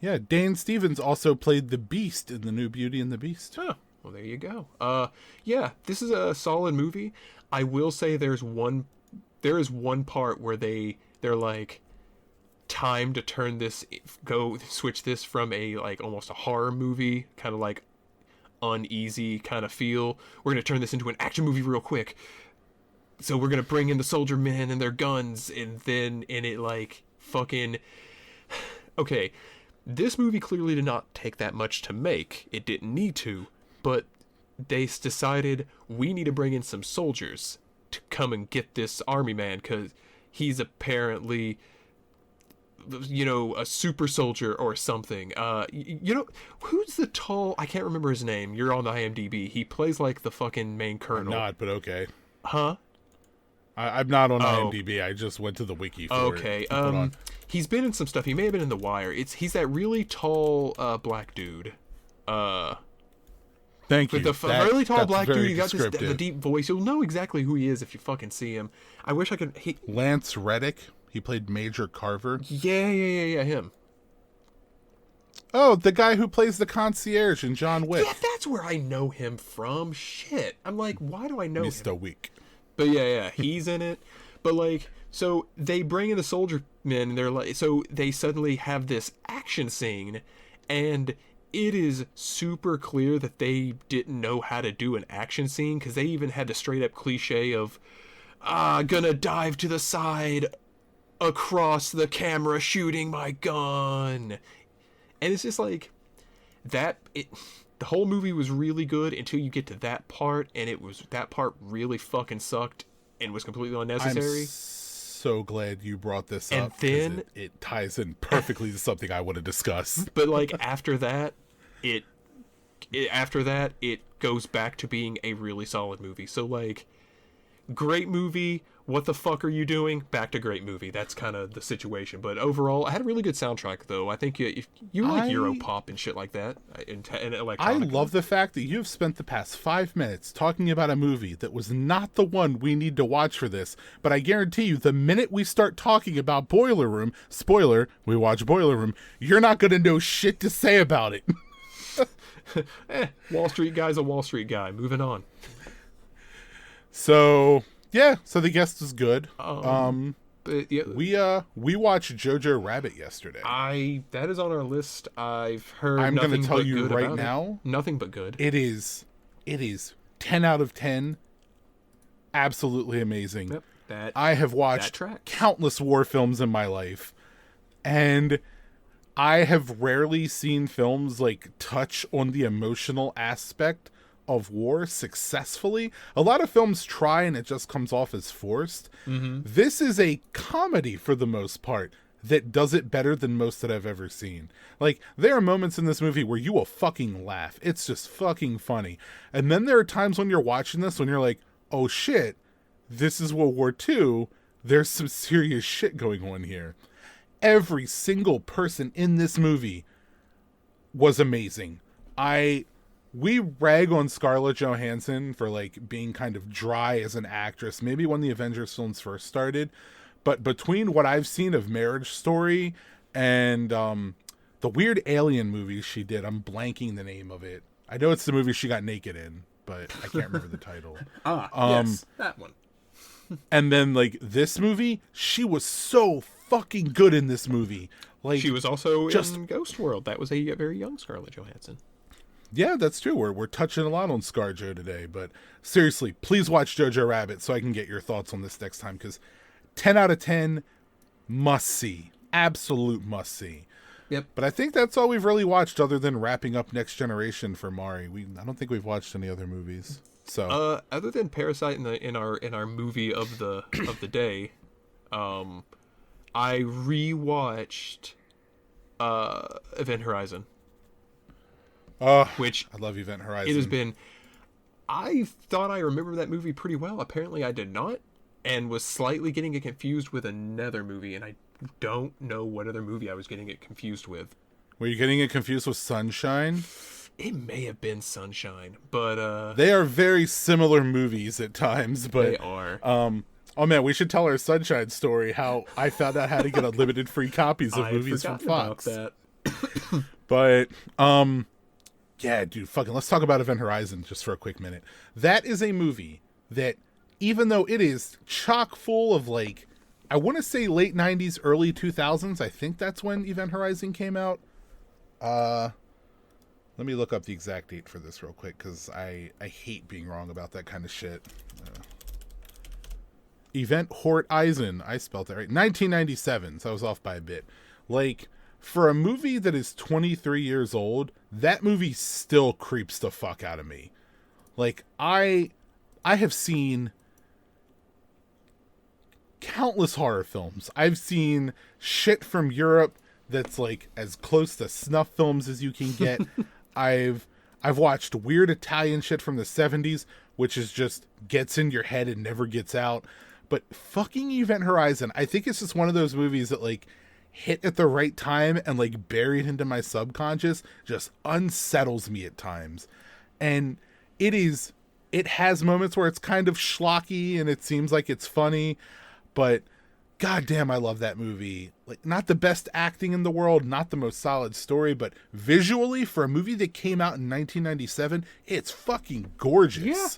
Yeah, Dane Stevens also played the Beast in the new Beauty and the Beast. Oh, well, there you go. Yeah, this is a solid movie. I will say there is one part where they're like, time to turn this, switch this from a like almost a horror movie, kind of like uneasy kind of feel. We're gonna turn this into an action movie real quick. So we're gonna bring in the soldier men and their guns, and it like fucking okay. This movie clearly did not take that much to make. It didn't need to, but they decided we need to bring in some soldiers to come and get this army man because he's apparently, a super soldier or something. Who's the tall? I can't remember his name. You're on the IMDb. He plays like the fucking main colonel. I'm not, but okay. Huh? I'm not on IMDb. I just went to the wiki for it. Okay. He's been in some stuff. He may have been in The Wire. He's that really tall black dude. Thank you. With the really tall black dude, he got the deep voice. You'll know exactly who he is if you fucking see him. I wish I could. Lance Reddick. He played Major Carver. Yeah, him. Oh, the guy who plays the concierge in John Wick. Yeah, that's where I know him from. Shit. I'm like, why do I know Mr. him? Wick. But yeah, he's in it. But like, so they bring in the soldier men, and they're like, so they suddenly have this action scene, and it is super clear that they didn't know how to do an action scene, because they even had the straight up cliche of, gonna dive to the side across the camera shooting my gun. And it's just like, the whole movie was really good until you get to that part, and that part really fucking sucked and was completely unnecessary. I'm so glad you brought this and up. Then it ties in perfectly to something I want to discuss. But like after that, it goes back to being a really solid movie. So like, great movie. What the fuck are you doing? Back to great movie. That's kind of the situation. But overall, I had a really good soundtrack, though. I think if you like Europop and shit like that, and electronica. I love the fact that you've spent the past 5 minutes talking about a movie that was not the one we need to watch for this. But I guarantee you, the minute we start talking about Boiler Room, spoiler, we watch Boiler Room, you're not going to know shit to say about it. Wall Street guy's a Wall Street guy. Moving on. So... yeah, so The Guest was good. But yeah, we watched Jojo Rabbit yesterday. That is on our list. I've heard. I'm going to tell you right now, nothing but good. It is 10 out of 10. Absolutely amazing. Yep, I have watched countless war films in my life, and I have rarely seen films like touch on the emotional aspect of war successfully. A lot of films try and it just comes off as forced. Mm-hmm. This is a comedy for the most part that does it better than most that I've ever seen. Like, there are moments in this movie where you will fucking laugh. It's just fucking funny. And then there are times when you're watching this when you're like, oh shit, this is World War II. There's some serious shit going on here. Every single person in this movie was amazing. We rag on Scarlett Johansson for like being kind of dry as an actress, maybe when the Avengers films first started, but between what I've seen of Marriage Story and the weird alien movie she did, I'm blanking the name of it. I know it's the movie she got naked in, but I can't remember the title. Yes, that one. And then like this movie, she was so fucking good in this movie. Like, she was also in Ghost World. That was a very young Scarlett Johansson. Yeah, that's true. We're touching a lot on ScarJo today, but seriously, please watch Jojo Rabbit so I can get your thoughts on this next time, because 10 out of 10, must see. Absolute must see. Yep. But I think that's all we've really watched other than wrapping up Next Generation for Mari. I don't think we've watched any other movies. So other than Parasite in our movie of the day, I rewatched Event Horizon. Which I love Event Horizon. It has been. I thought I remembered that movie pretty well. Apparently, I did not, and was slightly getting it confused with another movie, and I don't know what other movie I was getting it confused with. Were you getting it confused with Sunshine? It may have been Sunshine, but They are very similar movies at times, but they are. oh man, we should tell our Sunshine story. How I found out how to get unlimited free copies of I had movies from forgotten about Fox. that. But yeah, dude, fucking let's talk about Event Horizon just for a quick minute. That is a movie that, even though it is chock full of like, I want to say late 90s, early 2000s. I think that's when Event Horizon came out. Let me look up the exact date for this real quick, because I hate being wrong about that kind of shit. Event Horizon, I spelled that right. 1997, so I was off by a bit. Like, for a movie that is 23 years old, that movie still creeps the fuck out of me. Like, I have seen countless horror films. I've seen shit from Europe that's like as close to snuff films as you can get. I've watched weird Italian shit from the 70s, which is just gets in your head and never gets out. But fucking Event Horizon, I think it's just one of those movies that like hit at the right time and like buried into my subconscious just unsettles me at times. And it has moments where it's kind of schlocky and it seems like it's funny, but goddamn, I love that movie. Like, not the best acting in the world, not the most solid story, but visually, for a movie that came out in 1997, it's fucking gorgeous. Yeah,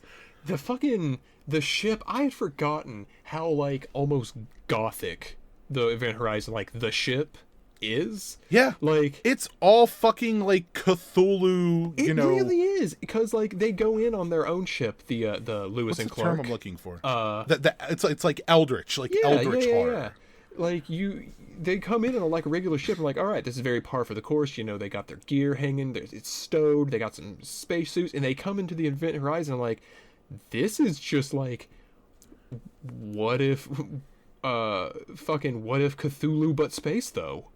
the ship. I had forgotten how like almost gothic the Event Horizon, like the ship, is. Yeah, like it's all fucking like Cthulhu. It really is, because like they go in on their own ship, the Lewis what's and the Clark. term I'm looking for? It's like eldritch, like eldritch horror. Yeah. Like they come in on like a regular ship and like, all right, this is very par for the course. You know, they got their gear hanging, it's stowed, they got some spacesuits, and they come into the Event Horizon like, this is just like, what if Cthulhu but space though?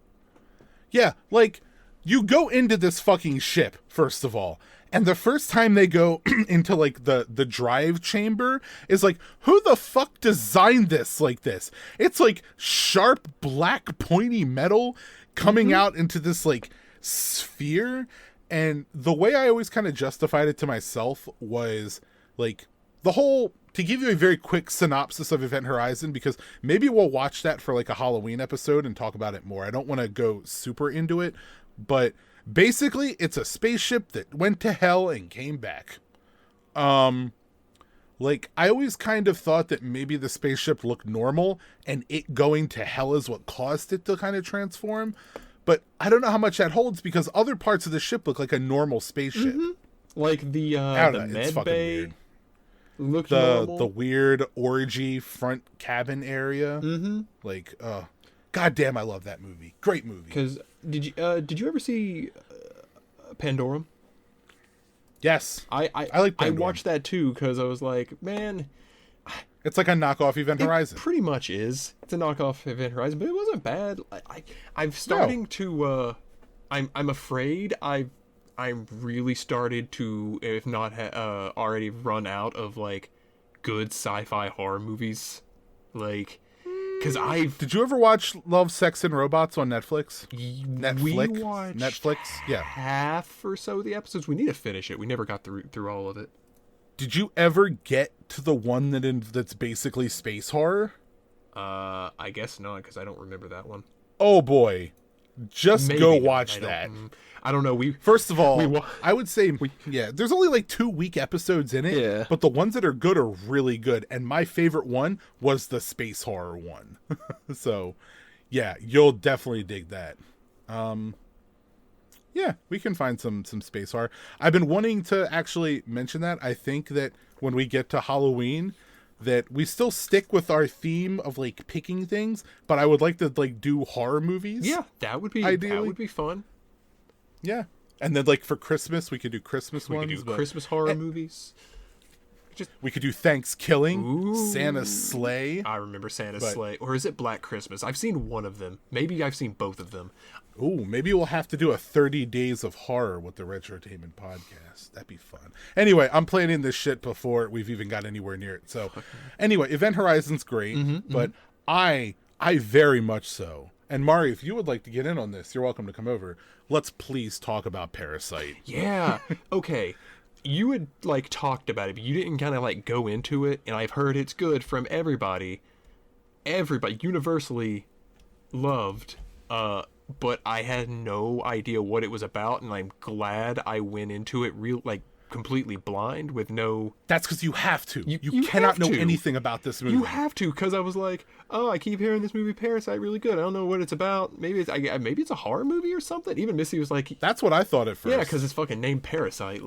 Yeah, like, you go into this fucking ship, first of all, and the first time they go into, like, the drive chamber is like, who the fuck designed this like this? It's, like, sharp, black, pointy metal coming out into this, like, sphere, and the way I always kind of justified it to myself was, like, the whole... To give you a very quick synopsis of Event Horizon, because maybe we'll watch that for like a Halloween episode and talk about it more. I don't want to go super into it, but basically it's a spaceship that went to hell and came back. Like, I always kind of thought that maybe the spaceship looked normal and it going to hell is what caused it to kind of transform. But I don't know how much that holds, because other parts of the ship look like a normal spaceship. Like the med bay. Weird. Looked normal. The weird orgy front cabin area. Like, goddamn, I love that movie. Great movie. Because did you ever see Pandorum? Yes, I like Pandorum. I watched that too because I was like, man, it's like a knockoff Event Horizon. Pretty much is. It's a knockoff Event Horizon, but it wasn't bad. I'm starting to. I'm afraid I'm really started to, if not already run out of like good sci-fi horror movies, like, because Did you ever watch Love, Sex, and Robots on Netflix? We watched Netflix, yeah, half or so of the episodes. We need to finish it. We never got through all of it. Did you ever get to the one that's basically space horror? I guess not, because I don't remember that one. Oh boy, just Maybe go not. watch that. I don't know. First of all, I would say, there's only like 2 weak episodes in it, Yeah. but the ones that are good are really good. And my favorite one was the space horror one. So, yeah, you'll definitely dig that. Yeah, we can find some space horror. I've been wanting to actually mention that. I think that when we get to Halloween, that we still stick with our theme of like picking things, but I would like to like do horror movies. Yeah, that would be fun. Yeah, and then like for Christmas, we could do Christmas ones. We could do Christmas horror movies. We could do Thanksgiving, Ooh. Santa's Sleigh. I remember Santa's Sleigh, or is it Black Christmas? I've seen one of them. Maybe I've seen both of them. Ooh, maybe we'll have to do a 30 Days of Horror with the Retrotainment podcast. That'd be fun. Anyway, I'm planning this shit before we've even got anywhere near it. So, anyway, Event Horizon's great, but I very much so And Mari, if you would like to get in on this, you're welcome to come over. Let's please talk about Parasite. Yeah. Okay. You had like talked about it, but you didn't kind of like go into it, and I've heard it's good from everybody. Everybody universally loved, but I had no idea what it was about, and I'm glad I went into it completely blind with no. That's because you have to. You have cannot know to. anything about this movie. You have to, because I was like, oh, I keep hearing this movie Parasite really good. I don't know what it's about. Maybe it's a horror movie or something. Even Missy was like, That's what I thought at first. yeah, because it's fucking named Parasite.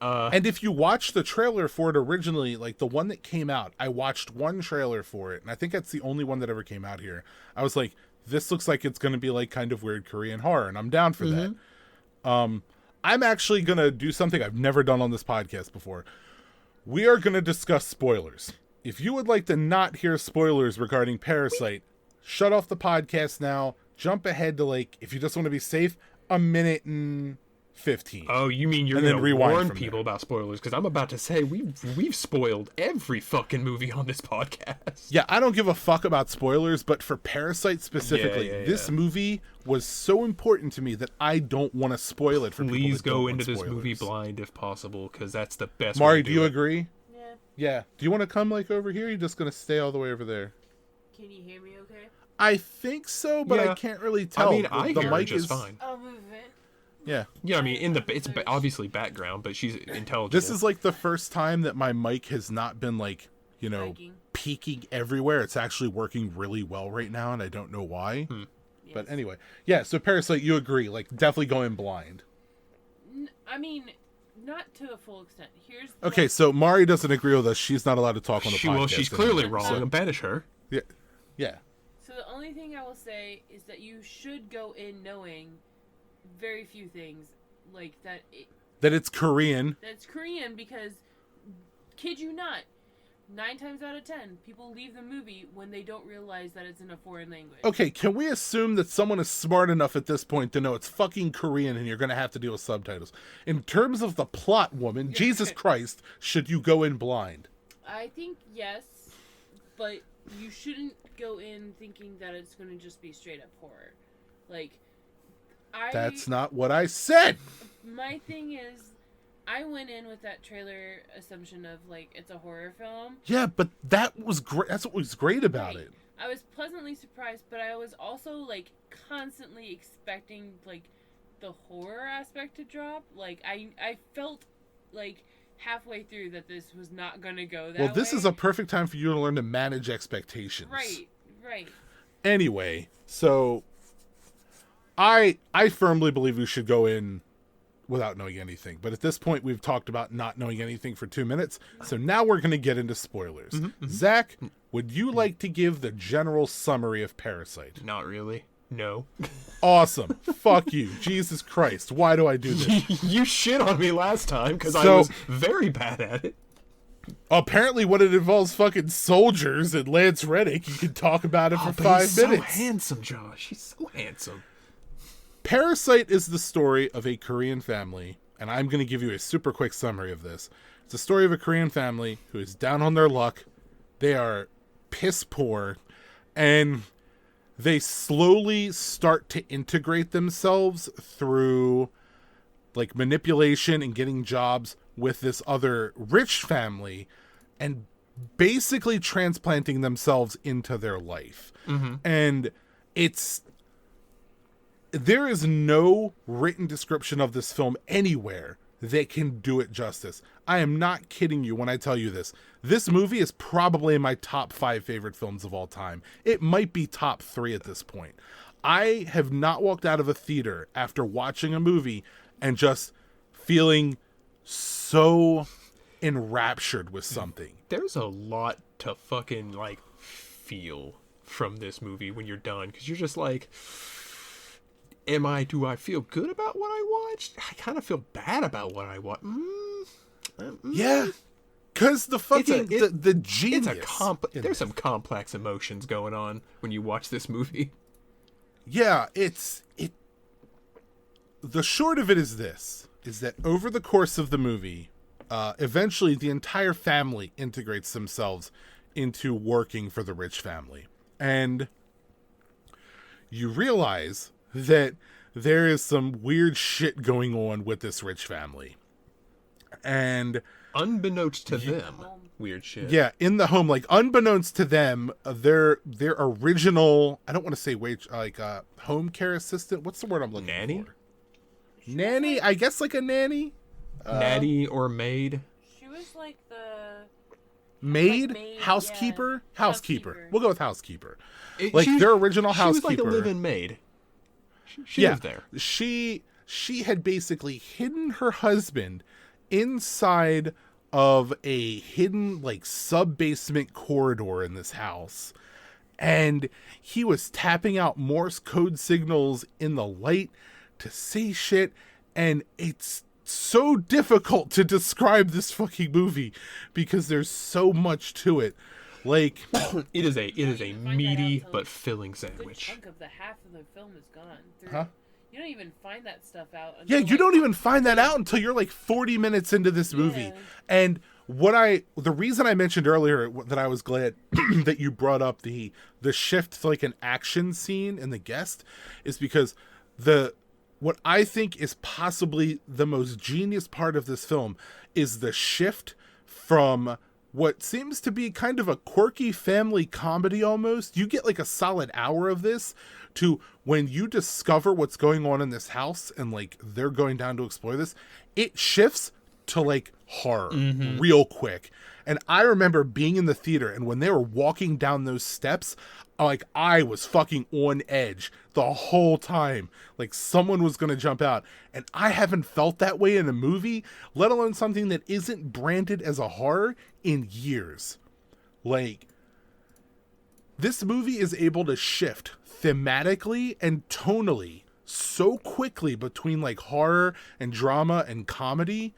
And if you watch the trailer for it originally, like the one that came out, I watched one trailer for it, and I think that's the only one that ever came out here. I was like, this looks like it's going to be like kind of weird Korean horror, and I'm down for that. I'm actually going to do something I've never done on this podcast before. We are going to discuss spoilers. If you would like to not hear spoilers regarding Parasite, shut off the podcast now, jump ahead to like, if you just want to be safe, a minute and 15. oh, you mean you're And then going to rewind warn from people about spoilers? Because I'm about to say we've spoiled every fucking movie on this podcast. Yeah, I don't give a fuck about spoilers, but for Parasite specifically, this movie was so important to me that I don't want to spoil it for people Please that don't go want into this movie spoilers. blind if possible, because that's the best way Mari, to do you it. agree? Yeah. Yeah. Do you want to come like over here? Or you're just going to stay all the way over there? Can you hear me okay? I think so, but Yeah. I can't really tell. I mean, I the hear her mic just is fine. I'll move it. Yeah. Yeah, I mean, it's obviously background, but she's intelligent. This is like the first time that my mic has not been like, you know, Lagging. peaking everywhere. It's actually working really well right now, and I don't know why. But Yes. anyway, yeah, so Parasite, you agree, like definitely going blind. I mean, not to a full extent. Here's the Okay, so Mari doesn't agree with us. She's not allowed to talk on the podcast. well, she's clearly anymore. wrong. And banish her. Yeah. Yeah. So the only thing I will say is that you should go in knowing very few things, like that That it's Korean. it's Korean, because kid you not, 9 times out of 10 people leave the movie when they don't realize that it's in a foreign language. Okay, can we assume that someone is smart enough at this point to know it's fucking Korean and you're going to have to deal with subtitles? In terms of the plot, woman, Jesus Christ, should you go in blind? I think yes, but you shouldn't go in thinking that it's going to just be straight up horror. Like, That's not what I said. My thing is, I went in with that trailer assumption of like it's a horror film. Yeah, but that was great. That's what was great about Right. it. I was pleasantly surprised, but I was also like constantly expecting like the horror aspect to drop. Like I felt like halfway through that this was not going to go that way. Well, this is a perfect time for you to learn to manage expectations. right. Anyway, so I firmly believe we should go in without knowing anything. But at this point, we've talked about not knowing anything for 2 minutes. So now we're going to get into spoilers. Zach, would you like to give the general summary of Parasite? Not really. No. Awesome. Fuck you. Jesus Christ. Why do I do this? You shit on me last time because I So- was very bad at it. Apparently, when it involves fucking soldiers and Lance Reddick, you can talk about it for 5 he's minutes. so handsome, Josh. He's so handsome. Parasite is the story of a Korean family, and I'm going to give you a super quick summary of this. It's a story of a Korean family who is down on their luck. They are piss poor, and they slowly start to integrate themselves through like manipulation and getting jobs with this other rich family and basically transplanting themselves into their life. And there is no written description of this film anywhere that can do it justice. I am not kidding you when I tell you this. This movie is probably in my top 5 favorite films of all time. It might be top 3 at this point. I have not walked out of a theater after watching a movie and just feeling so enraptured with something. There's a lot to fucking like feel from this movie when you're done, because you're just like, do I feel good about what I watched? I kind of feel bad about what I watched. Yeah. Because the fucking, the It's genius. there's some complex emotions going on when you watch this movie. Yeah, the short of it is this, is that over the course of the movie, eventually the entire family integrates themselves into working for the rich family. And you realize that there is some weird shit going on with this rich family. And unbeknownst to them, weird shit. yeah, in the home, like unbeknownst to them, their original, I don't want to say home care assistant. What's the word I'm looking Nanny? for? Nanny? I guess like a nanny? Nanny or maid? She was like the Maid? maid, Housekeeper? yeah. Housekeeper. We'll go with housekeeper. She Their original She was housekeeper. like a live-in maid. She lived there. She had basically hidden her husband inside of a hidden like sub-basement corridor in this house. And he was tapping out Morse code signals in the light to say shit. And it's so difficult to describe this fucking movie because there's so much to it. Like it is a meaty out but filling a good sandwich. chunk of the half of the film is gone. Huh? You don't even find that stuff out. Yeah, Until, you don't even find that out until you're like 40 minutes into this movie. Yeah. And the reason I mentioned earlier that I was glad that you brought up the shift to like an action scene in The Guest is because what I think is possibly the most genius part of this film is the shift from what seems to be kind of a quirky family comedy almost. You get like a solid hour of this to when you discover what's going on in this house and like they're going down to explore this, it shifts to like horror real quick. And I remember being in the theater and when they were walking down those steps, like I was fucking on edge the whole time. Like someone was going to jump out. And I haven't felt that way in a movie, let alone something that isn't branded as a horror in years. Like this movie is able to shift thematically and tonally so quickly between like horror and drama and comedy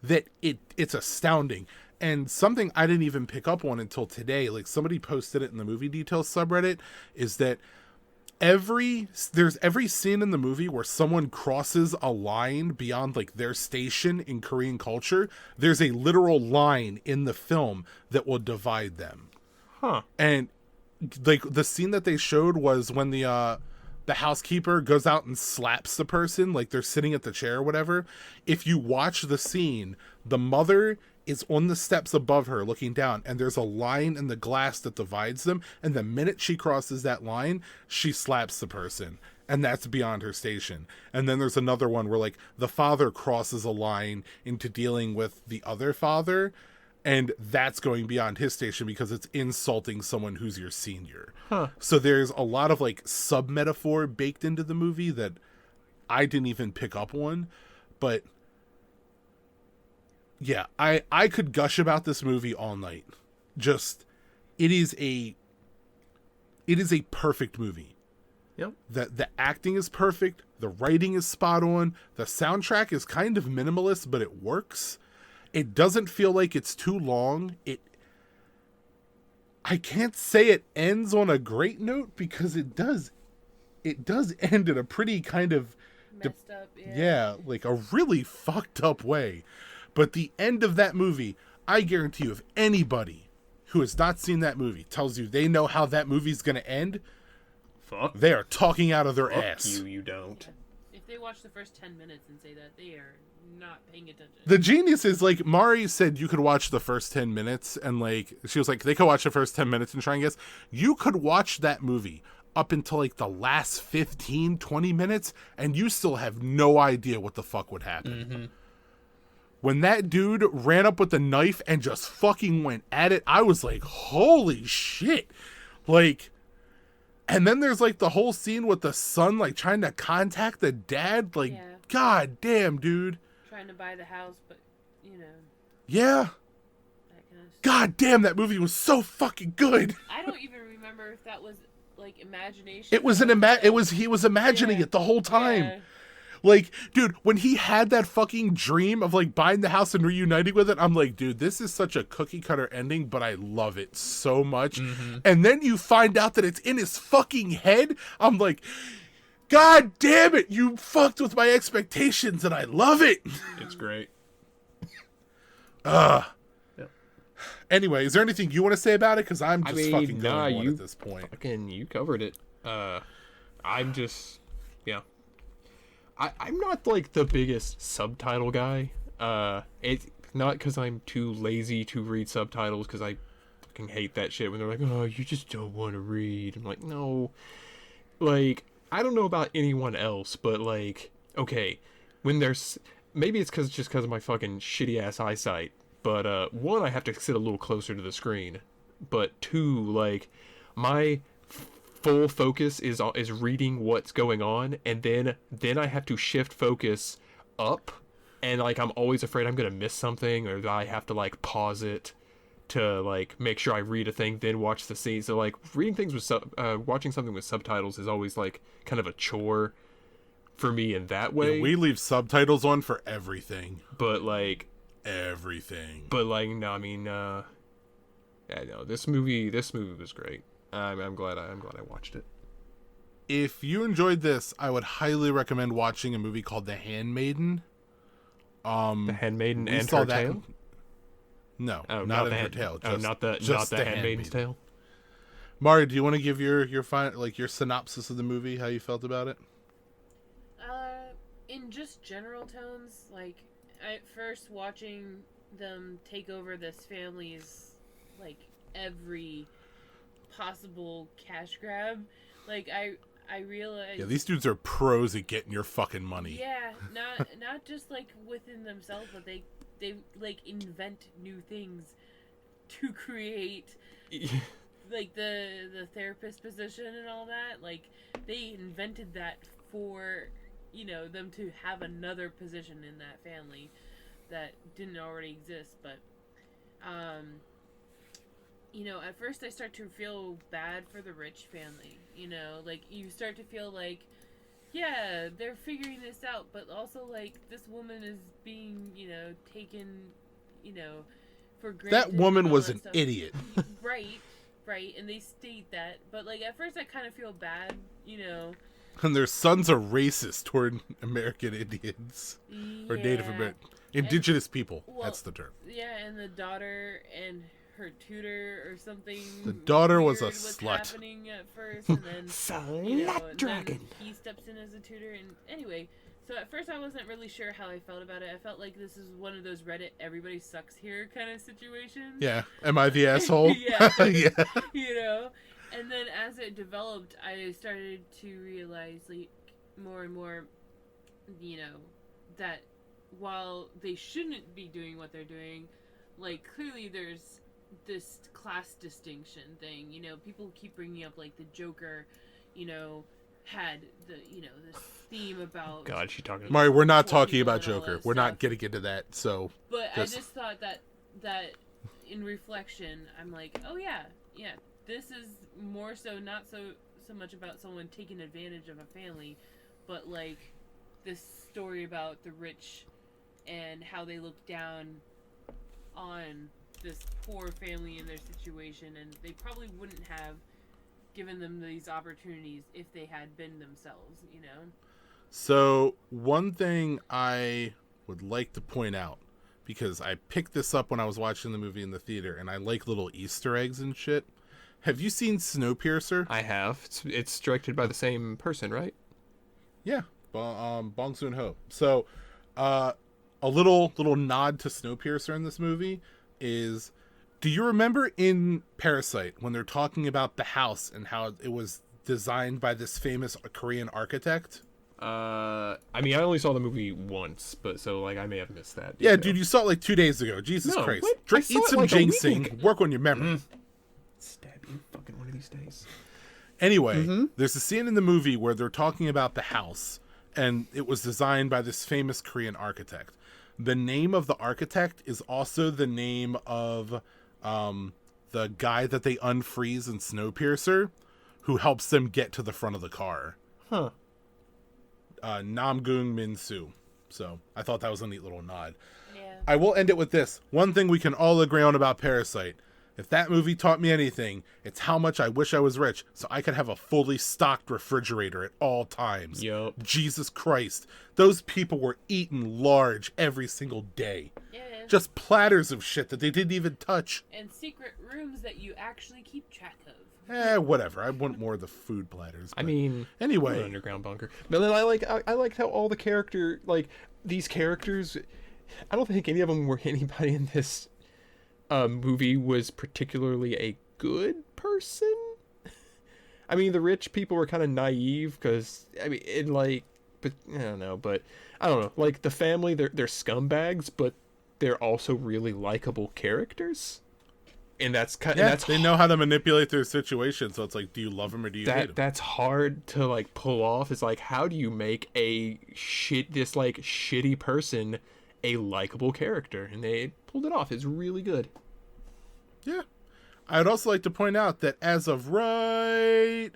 that it's astounding. And something I didn't even pick up on until today, like somebody posted it in the movie details subreddit, is that there's every scene in the movie where someone crosses a line beyond like their station in Korean culture, there's a literal line in the film that will divide them. Huh. And like the scene that they showed was when the housekeeper goes out and slaps the person, like they're sitting at the chair or whatever. If you watch the scene, the mother is on the steps above her looking down, and there's a line in the glass that divides them, and the minute she crosses that line, she slaps the person, and that's beyond her station. And then there's another one where like the father crosses a line into dealing with the other father, and that's going beyond his station because it's insulting someone who's your senior. Huh. So there's a lot of like sub-metaphor baked into the movie that I didn't even pick up on. But yeah, I could gush about this movie all night. Just, it is a perfect movie. Yep. The acting is perfect. The writing is spot on. The soundtrack is kind of minimalist, but it works. It doesn't feel like it's too long. I can't say it ends on a great note because it does end in a pretty kind of messed up. Yeah. like a really fucked up way. But the end of that movie, I guarantee you, if anybody who has not seen that movie tells you they know how that movie's going to end, they are talking out of their ass. You don't. If they watch the first 10 minutes and say that, they are not paying attention. The genius is, like, Mari said you could watch the first 10 minutes, and, like, she was like, they could watch the first 10 minutes and try and guess. You could watch that movie up until, like, the last 15, 20 minutes, and you still have no idea what the fuck would happen. Mm-hmm. When that dude ran up with the knife and just fucking went at it, I was like, holy shit. Like, and then there's like the whole scene with the son, like trying to contact the dad. Like, Yeah. God damn, dude. Trying to buy the house, but, you know, Yeah. that kind of stuff. God damn, that movie was so fucking good. I don't even remember if that was, like, imagination. It was he was imagining Yeah. it the whole time. Yeah. Like, dude, when he had that fucking dream of, like, buying the house and reuniting with it, I'm like, dude, this is such a cookie-cutter ending, but I love it so much. Mm-hmm. And then you find out that it's in his fucking head. I'm like, God damn it, you fucked with my expectations, and I love it. It's great. Yep. Anyway, is there anything you want to say about it? Because I'm just fucking going on you at this point. Fucking, you covered it. I'm just, yeah. I'm not like the biggest subtitle guy. It's not because I'm too lazy to read subtitles, because I fucking hate that shit when they're like, oh, you just don't want to read. I'm like, no. Like, I don't know about anyone else, but like, okay, when there's, maybe it's just because of my fucking shitty ass eyesight, but one, I have to sit a little closer to the screen, but two, like, my full focus is reading what's going on, and then I have to shift focus up, and like I'm always afraid I'm gonna miss something, or that I have to like pause it to like make sure I read a thing, then watch the scene. So like reading things with watching something with subtitles is always like kind of a chore for me in that way. Yeah, we leave subtitles on for everything. But like everything. But like no, I mean, yeah, no, this movie was great. I'm glad I watched it. If you enjoyed this, I would highly recommend watching a movie called The Handmaiden. The Handmaiden and Her Tale? No, not in Her Tale. Not the Handmaiden's Tale. Mari, do you want to give your synopsis of the movie, how you felt about it? In just general tones, like at first watching them take over this family's like every possible cash grab, like I realized, yeah, these dudes are pros at getting your fucking money. Yeah, not just like within themselves, but they like invent new things to create like the therapist position and all that. Like they invented that for, you know, them to have another position in that family that didn't already exist. But you know, at first I start to feel bad for the rich family. You know, like you start to feel like, yeah, they're figuring this out, but also like this woman is being, you know, taken, you know, for granted. That woman was an stuff. idiot. Right, and they state that, but like at first I kind of feel bad, you know. And their sons are racist toward American Indians, or Native American, indigenous people. Well, that's the term. Yeah, and the daughter and her tutor or something. The daughter was a was slut. happening at first, and then Slut dragon. Then he steps in as a tutor, and anyway. So at first I wasn't really sure how I felt about it. I felt like this is one of those Reddit everybody sucks here kind of situations. Yeah. Am I the asshole? Yeah. Yeah. You know? And then as it developed, I started to realize like more and more, you know, that while they shouldn't be doing what they're doing, like clearly there's this class distinction thing. You know, people keep bringing up like the Joker, you know, had the, you know, this theme about God, she talking about Mari, we're not talking about Joker. We're not getting into that. So but I just thought that in reflection, I'm like, oh yeah, this is more so not so much about someone taking advantage of a family, but like this story about the rich and how they look down on this poor family in their situation, and they probably wouldn't have given them these opportunities if they had been themselves, you know? So one thing I would like to point out, because I picked this up when I was watching the movie in the theater, and I like little Easter eggs and shit. Have you seen Snowpiercer? I have. It's directed by the same person, right? Yeah, Bong Joon-ho. So, a little nod to Snowpiercer in this movie is, do you remember in Parasite when they're talking about the house and how it was designed by this famous Korean architect? I mean, I only saw the movie once, but so like I may have missed that. Yeah, dude, you saw it like 2 days ago. Jesus Christ! Eat some ginseng. Work on your memory. Stab you fucking one of these days. Anyway, there's a scene in the movie where they're talking about the house, and it was designed by this famous Korean architect. The name of the architect is also the name of the guy that they unfreeze in Snowpiercer, who helps them get to the front of the car. Huh. Namgung Min Soo. So I thought that was a neat little nod. Yeah. I will end it with this. One thing we can all agree on about Parasite. If that movie taught me anything, it's how much I wish I was rich so I could have a fully stocked refrigerator at all times. Yup. Jesus Christ. Those people were eating large every single day. Yeah. Just platters of shit that they didn't even touch. And secret rooms that you actually keep track of. whatever. I want more of the food platters. I but mean, anyway, an underground bunker. But then I liked how all the these characters. I don't think any of them were anybody in this movie was particularly a good person. I mean, the rich people were kind of naive because but I don't know. But I don't know. Like the family, they're scumbags, but they're also really likable characters. And that's kind. yeah, That's they know how to manipulate their situation. So it's like, do you love them or do you hate them? That's hard to like pull off. It's like, how do you make this like shitty person a likable character? And they pulled it off. It's really good. Yeah. I'd also like to point out that as of right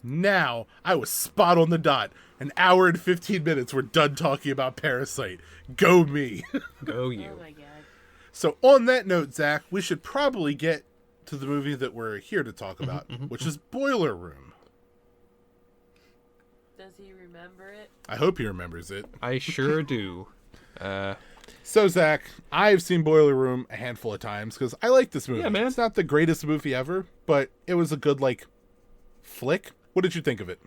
now, I was spot on the dot. An hour and 15 minutes. We're done talking about Parasite. Go me. Go you. Oh my god. So on that note, Zach, we should probably get to the movie that we're here to talk about, which is Boiler Room. Does he remember it? I hope he remembers it. I sure do. So, Zach, I've seen Boiler Room a handful of times because I like this movie. Yeah, man. It's not the greatest movie ever, but it was a good, flick. What did you think of it?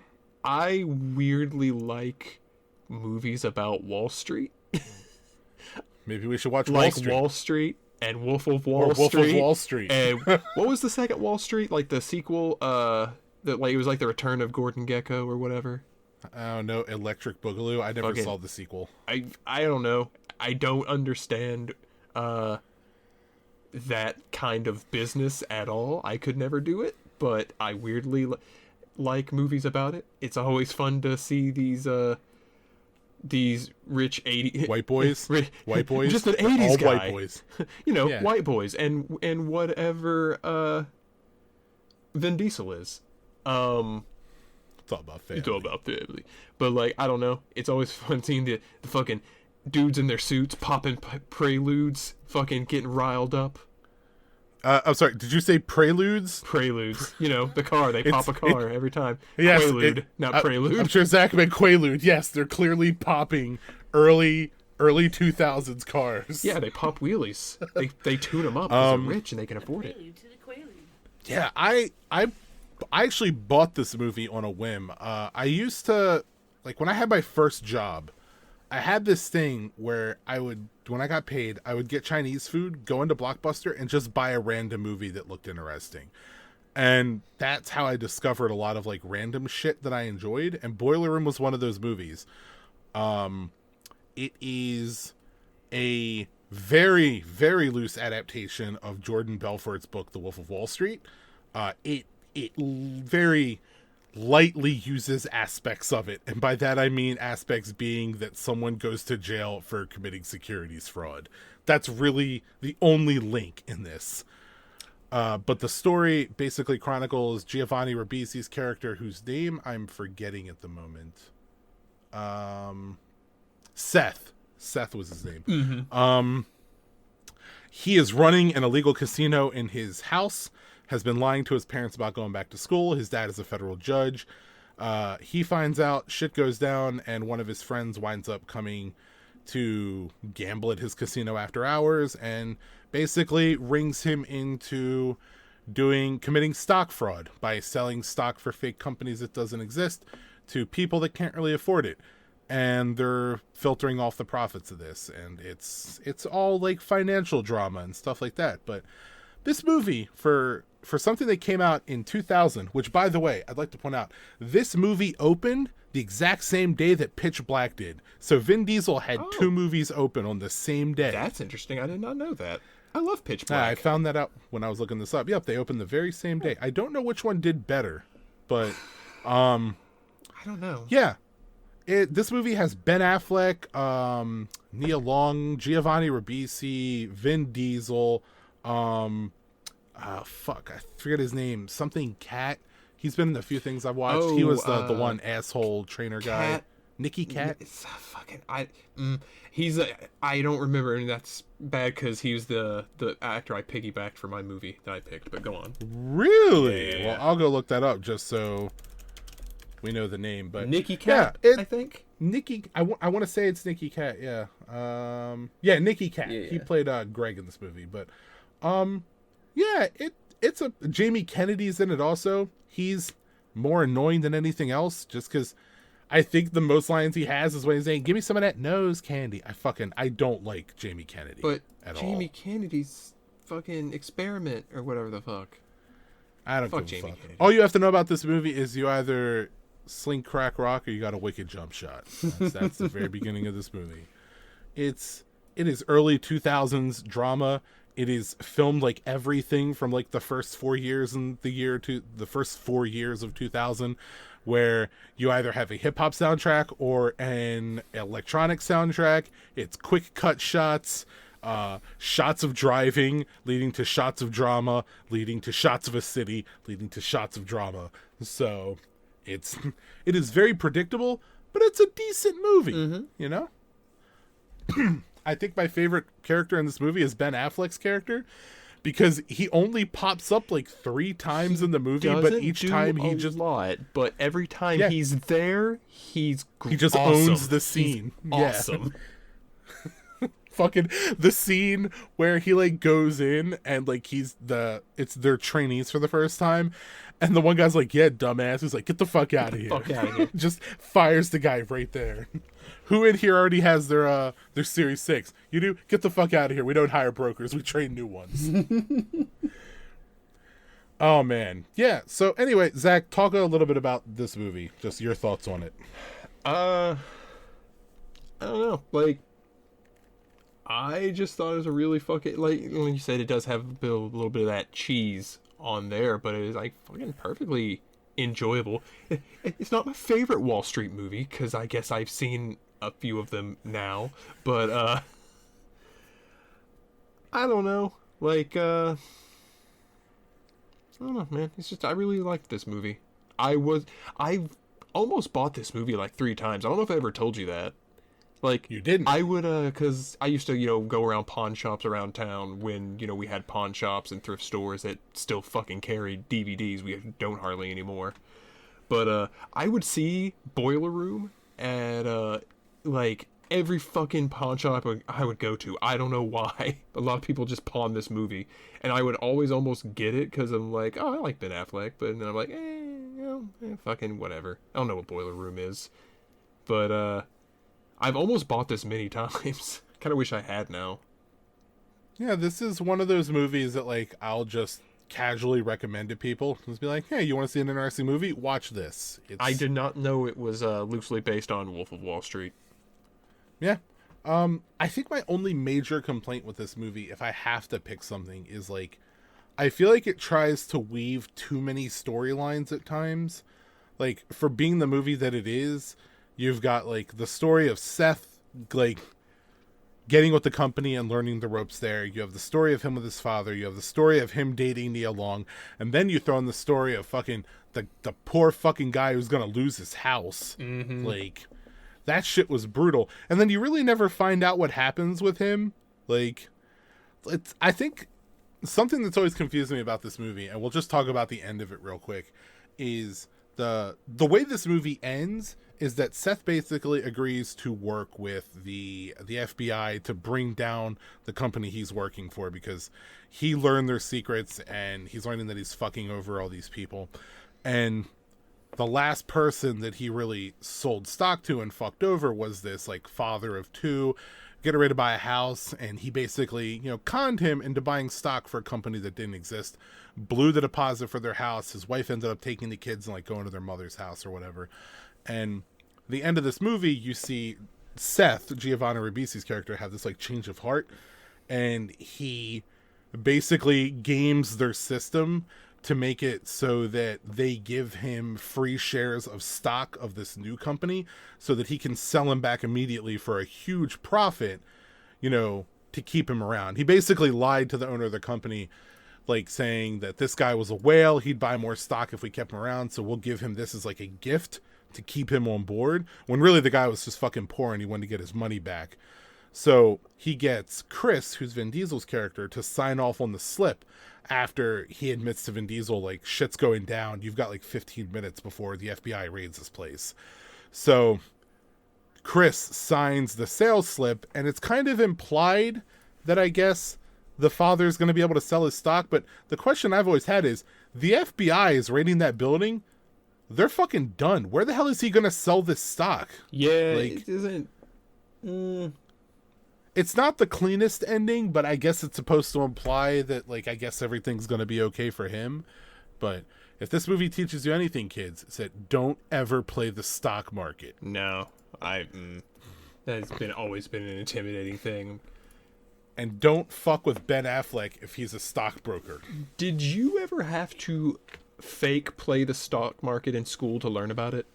I weirdly like movies about Wall Street. Maybe we should watch Like Wall Street. Wall Street and Wolf of Wall Or Wolf Street. of Wall Street. And what was the second Wall Street? Like the sequel, that it was like the Return of Gordon Gekko or whatever. I don't know, Electric Boogaloo. I never Fucking- saw the sequel. I don't know. I don't understand that kind of business at all. I could never do it, but I weirdly like movies about it. It's always fun to see these rich 80 White boys? White boys? just an 80s All guy. white boys. Yeah. White boys and whatever Vin Diesel is. It's all about family. It's all about family. But I don't know. It's always fun seeing the fucking dudes in their suits popping preludes, fucking getting riled up. I'm sorry, did you say Preludes? Preludes. The car. They pop a car every time. Yes, Quaalude, not Prelude. I'm sure Zach meant Quaalude. Yes, they're clearly popping early 2000s cars. Yeah, they pop wheelies. They tune them up because they're rich and they can afford it. Prelude to the Quaalude. Yeah, I actually bought this movie on a whim. I used to, when I had my first job, I had this thing where when I got paid, I would get Chinese food, go into Blockbuster, and just buy a random movie that looked interesting. And that's how I discovered a lot of random shit that I enjoyed. And Boiler Room was one of those movies. It is a very, very loose adaptation of Jordan Belfort's book, The Wolf of Wall Street. It very lightly uses aspects of it, and by that I mean aspects being that someone goes to jail for committing securities fraud. That's really the only link in this. But the story basically chronicles Giovanni Ribisi's character, whose name I'm forgetting at the moment. Seth was his name. He is running an illegal casino in his house, has been lying to his parents about going back to school. His dad is a federal judge. He finds out, shit goes down, and one of his friends winds up coming to gamble at his casino after hours and basically rings him into committing stock fraud by selling stock for fake companies that doesn't exist to people that can't really afford it. And they're filtering off the profits of this, and it's all financial drama and stuff like that. But this movie, for something that came out in 2000, which, by the way, I'd like to point out, this movie opened the exact same day that Pitch Black did. So Vin Diesel had two movies open on the same day. That's interesting. I did not know that. I love Pitch I Black. found that out when I was looking this up. Yep, they opened the very same day. I don't know which one did better, but I don't know. yeah. This movie has Ben Affleck, Nia Long, Giovanni Ribisi, Vin Diesel, I forget his name. Something Cat. He's been in a few things I've watched. He was the one asshole trainer guy. Nicky Cat. It's fucking I don't remember, and that's bad because he was the actor I piggybacked for my movie that I picked. But go on. Really? Yeah. Well, I'll go look that up just so we know the name. But Nicky Cat, I think. Nicky. I want to say it's Nicky Cat. Yeah. Nicky Cat. Yeah. He played Greg in this movie. But yeah, it's a Jamie Kennedy's in it also. He's more annoying than anything else, just because I think the most lines he has is when he's saying, "Give me some of that nose candy." I don't like Jamie Kennedy But at Jamie all. Kennedy's fucking experiment or whatever the fuck. I don't Fuck give a Jamie fuck. Kennedy. All you have to know about this movie is you either sling crack rock or you got a wicked jump shot. That's the very beginning of this movie. It is early 2000s drama. It is filmed like everything from like the first 4 years in the first 4 years of 2000, where you either have a hip hop soundtrack or an electronic soundtrack. It's quick cut shots, shots of driving leading to shots of drama, leading to shots of a city, leading to shots of drama. So it is very predictable, but it's a decent movie, you know? I think my favorite character in this movie is Ben Affleck's character, because he only pops up like 3 times in the movie, but each time he just but every time Yeah. he's there, he just awesome. owns the scene. He's awesome. Fucking the scene where he like goes in and like it's their trainees for the first time, and the one guy's like, "Yeah, dumbass," who's like, "Get the fuck out of here." Fuck outta here. Just fires the guy right there. Who in here already has their Series 6? You do? Get the fuck out of here. We don't hire brokers. We train new ones. Oh, man. Yeah. So, anyway, Zach, talk a little bit about this movie. Just your thoughts on it. I don't know. Like, I just thought it was a really fucking, like, when you said it does have a little bit of that cheese on there, but it is, like, fucking perfectly enjoyable. It's not my favorite Wall Street movie, because I guess I've seen a few of them now, but I don't know, like I don't know, man. It's just I really liked this movie. I've almost bought this movie like 3 times. I don't know if I ever told you that. Like, You didn't. I would because I used to go around pawn shops around town when we had pawn shops and thrift stores that still fucking carried DVDs. We don't hardly anymore. But I would see Boiler Room at like every fucking pawn shop I would go to. I don't know why. A lot of people just pawn this movie, and I would always almost get it because I'm like, oh, I like Ben Affleck, but then I'm like, fucking whatever. I don't know what Boiler Room is, but I've almost bought this many times. Kind of wish I had now. Yeah, this is one of those movies that like I'll just casually recommend to people. Just be like, hey, you want to see an interesting movie? Watch this. I did not know it was loosely based on Wolf of Wall Street. Yeah. I think my only major complaint with this movie, if I have to pick something, is like I feel like it tries to weave too many storylines at times. Like, for being the movie that it is, you've got like the story of Seth like getting with the company and learning the ropes there. You have the story of him with his father. You have the story of him dating Nia Long. And then you throw in the story of fucking the poor fucking guy who's going to lose his house. Mm-hmm. Like, that shit was brutal. And then you really never find out what happens with him. Like, I think something that's always confused me about this movie, and we'll just talk about the end of it real quick, is the way this movie ends is that Seth basically agrees to work with the FBI to bring down the company he's working for, because he learned their secrets and he's learning that he's fucking over all these people. And the last person that he really sold stock to and fucked over was this like father of 2, getting ready to buy a house, and he basically, conned him into buying stock for a company that didn't exist, blew the deposit for their house. His wife ended up taking the kids and like going to their mother's house or whatever. And the end of this movie, you see Seth, Giovanni Ribisi's character, have this like change of heart, and he basically games their system to make it so that they give him free shares of stock of this new company so that he can sell them back immediately for a huge profit, to keep him around. He basically lied to the owner of the company, like saying that this guy was a whale, he'd buy more stock if we kept him around, so we'll give him this as like a gift to keep him on board, when really the guy was just fucking poor and he wanted to get his money back. So he gets Chris, who's Vin Diesel's character, to sign off on the slip after he admits to Vin Diesel, like, shit's going down. You've got like 15 minutes before the FBI raids this place. So Chris signs the sales slip, and it's kind of implied that I guess the father's going to be able to sell his stock. But the question I've always had is, the FBI is raiding that building. They're fucking done. Where the hell is he going to sell this stock? Yeah, Like, it isn't. It's not the cleanest ending, but I guess it's supposed to imply that, like, I guess everything's going to be okay for him. But if this movie teaches you anything, kids, it's that don't ever play the stock market. No, that's always been an intimidating thing. And don't fuck with Ben Affleck if he's a stockbroker. Did you ever have to fake play the stock market in school to learn about it?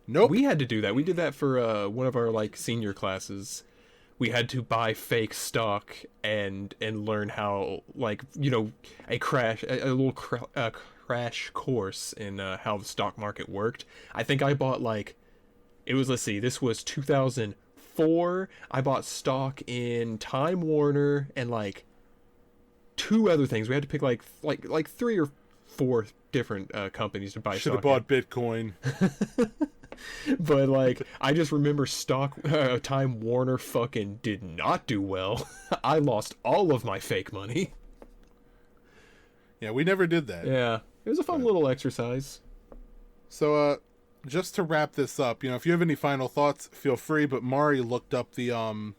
Nope. We had to do that. We did that for one of our like senior classes. We had to buy fake stock and learn how, like, you know, a little crash course in how the stock market worked. I think I bought this was 2004. I bought stock in Time Warner and like two other things. We had to pick like 3 or 4 different companies to buy. Should have stock bought Bitcoin. But like, I just remember Time Warner fucking did not do well. I lost all of my fake money. Yeah, we never did that. Yeah, it was a fun little exercise. So, just to wrap this up, you know, if you have any final thoughts, feel free. But Mari looked up the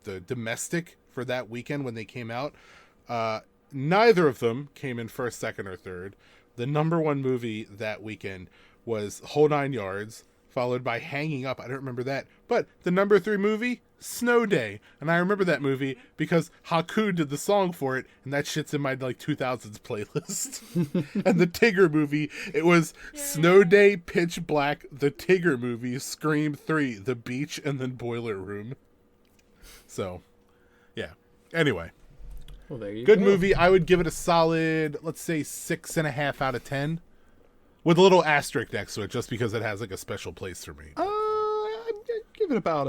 domestic for that weekend when they came out. Neither of them came in first, second, or third. The number one movie that weekend was Whole Nine Yards, followed by Hanging Up. I don't remember that. But the number 3 movie, Snow Day. And I remember that movie because Haku did the song for it, and that shit's in my, like, 2000s playlist. And the Tigger movie, it was Snow Day, Pitch Black, the Tigger movie, Scream 3, The Beach, and then Boiler Room. So, yeah. Anyway. Well, there you Good go. movie. I would give it a solid, let's say, 6.5 out of 10. With a little asterisk next to it, just because it has like a special place for me. I'd give it about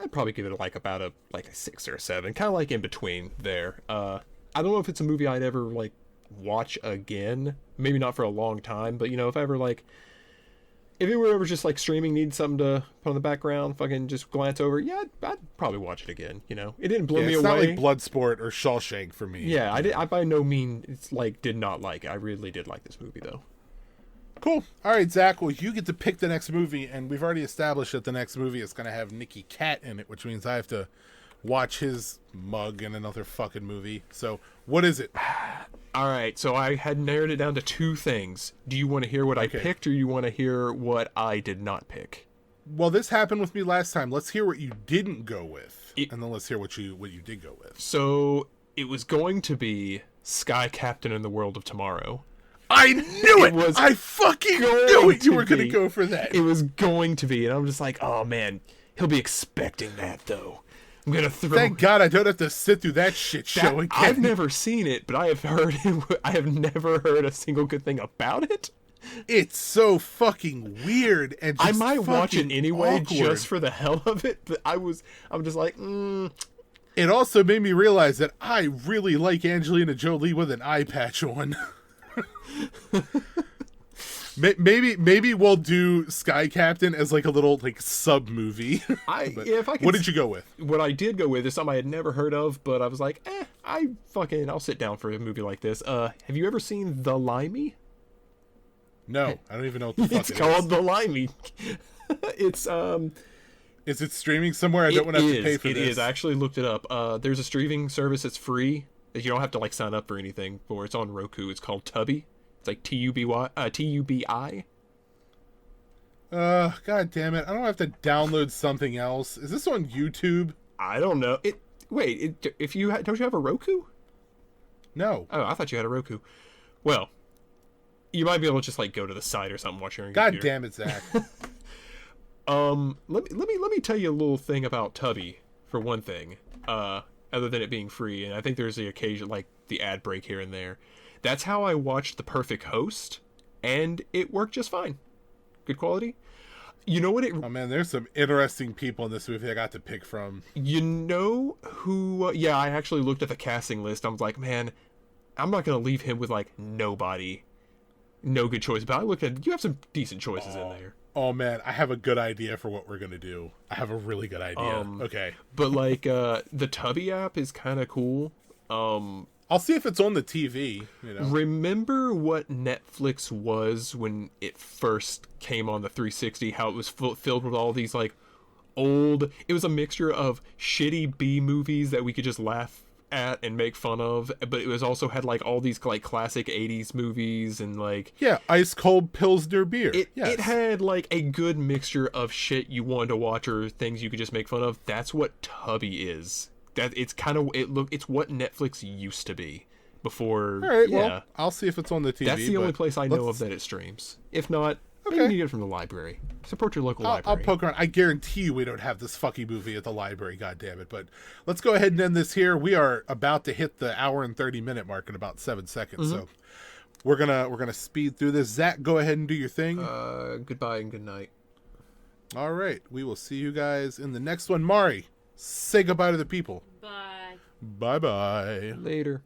I'd probably give it about a 6 or a 7, kind of like in between there. I don't know if it's a movie I'd ever like watch again. Maybe not for a long time, but you know, if it were ever just like streaming, need something to put on the background, fucking just glance over. Yeah, I'd probably watch it again. You know, it didn't blow me away. It's not like Bloodsport or Shawshank for me. Yeah, I by no means did not like it. I really did like this movie though. Cool. All right, Zach. Well, you get to pick the next movie, and we've already established that the next movie is going to have Nicky Cat in it, which means I have to watch his mug in another fucking movie. So, what is it? All right, so I had narrowed it down to 2 things. Do you want to hear what I picked, or you want to hear what I did not pick? Well, this happened with me last time. Let's hear what you didn't go with, and then let's hear what you did go with. So it was going to be Sky Captain in the World of Tomorrow. I knew it! I fucking knew it! You were going to go for that. It was going to be, and I'm just like, oh man, he'll be expecting that though. I'm gonna throw. Thank God I don't have to sit through that shit show again. I've never seen it, but I have heard it. I have never heard a single good thing about it. It's so fucking weird, and just I might watch it anyway awkward. just for the hell of it. But I'm just like, It also made me realize that I really like Angelina Jolie with an eye patch on. Maybe we'll do Sky Captain as like a little like sub movie. What did you go with? What I did go with is something I had never heard of, but I was like, I'll sit down for a movie like this. Have you ever seen The Limey? No, I don't even know what the fuck It's called The Limey. It's Is it streaming somewhere? I don't want to have to pay for this. It is. I actually looked it up. There's a streaming service that's free that you don't have to like sign up for anything for. It's on Roku. It's called Tubi. It's like Tubi. God damn it! I don't have to download something else. Is this on YouTube? I don't know. If you don't you have a Roku? No. Oh, I thought you had a Roku. Well, you might be able to just like go to the site or something, watch your own God computer. damn it, Zach. Let me tell you a little thing about Tubi for one thing. Other than it being free, and I think there's the occasion like the ad break here and there. That's how I watched The Perfect Host, and it worked just fine. Good quality. You know what Oh man, there's some interesting people in this movie I got to pick from. You know who? Yeah, I actually looked at the casting list. I was like, man, I'm not gonna leave him with like nobody, no good choice. But I looked at you have some decent choices in there. Oh man, I have a good idea for what we're gonna do. I have a really good idea. Okay. But like the Tubby app is kind of cool. I'll see if it's on the TV, you know. Remember what Netflix was when it first came on the 360? How it was filled with all these like old. It was a mixture of shitty B movies that we could just laugh at and make fun of, but it was also had like all these like classic 80s movies and like Yeah, ice cold Pilsner beer. it had like a good mixture of shit you wanted to watch or things you could just make fun of. That's what Tubby is. That it's kind of it's what Netflix used to be before. All right, yeah. well, I'll see if it's on the TV. That's the only place I know of let's- that it streams. If not, Okay. maybe you get it from the library. Support your local I'll library. poke around. I guarantee you we don't have this fucking movie at the library, goddammit. But let's go ahead and end this here. We are about to hit the hour and 30-minute mark in about 7 seconds. So we're gonna speed through this. Zach, go ahead and do your thing. Goodbye and good night. All right. We will see you guys in the next one. Mari, say goodbye to the people. Bye. Bye-bye. Later.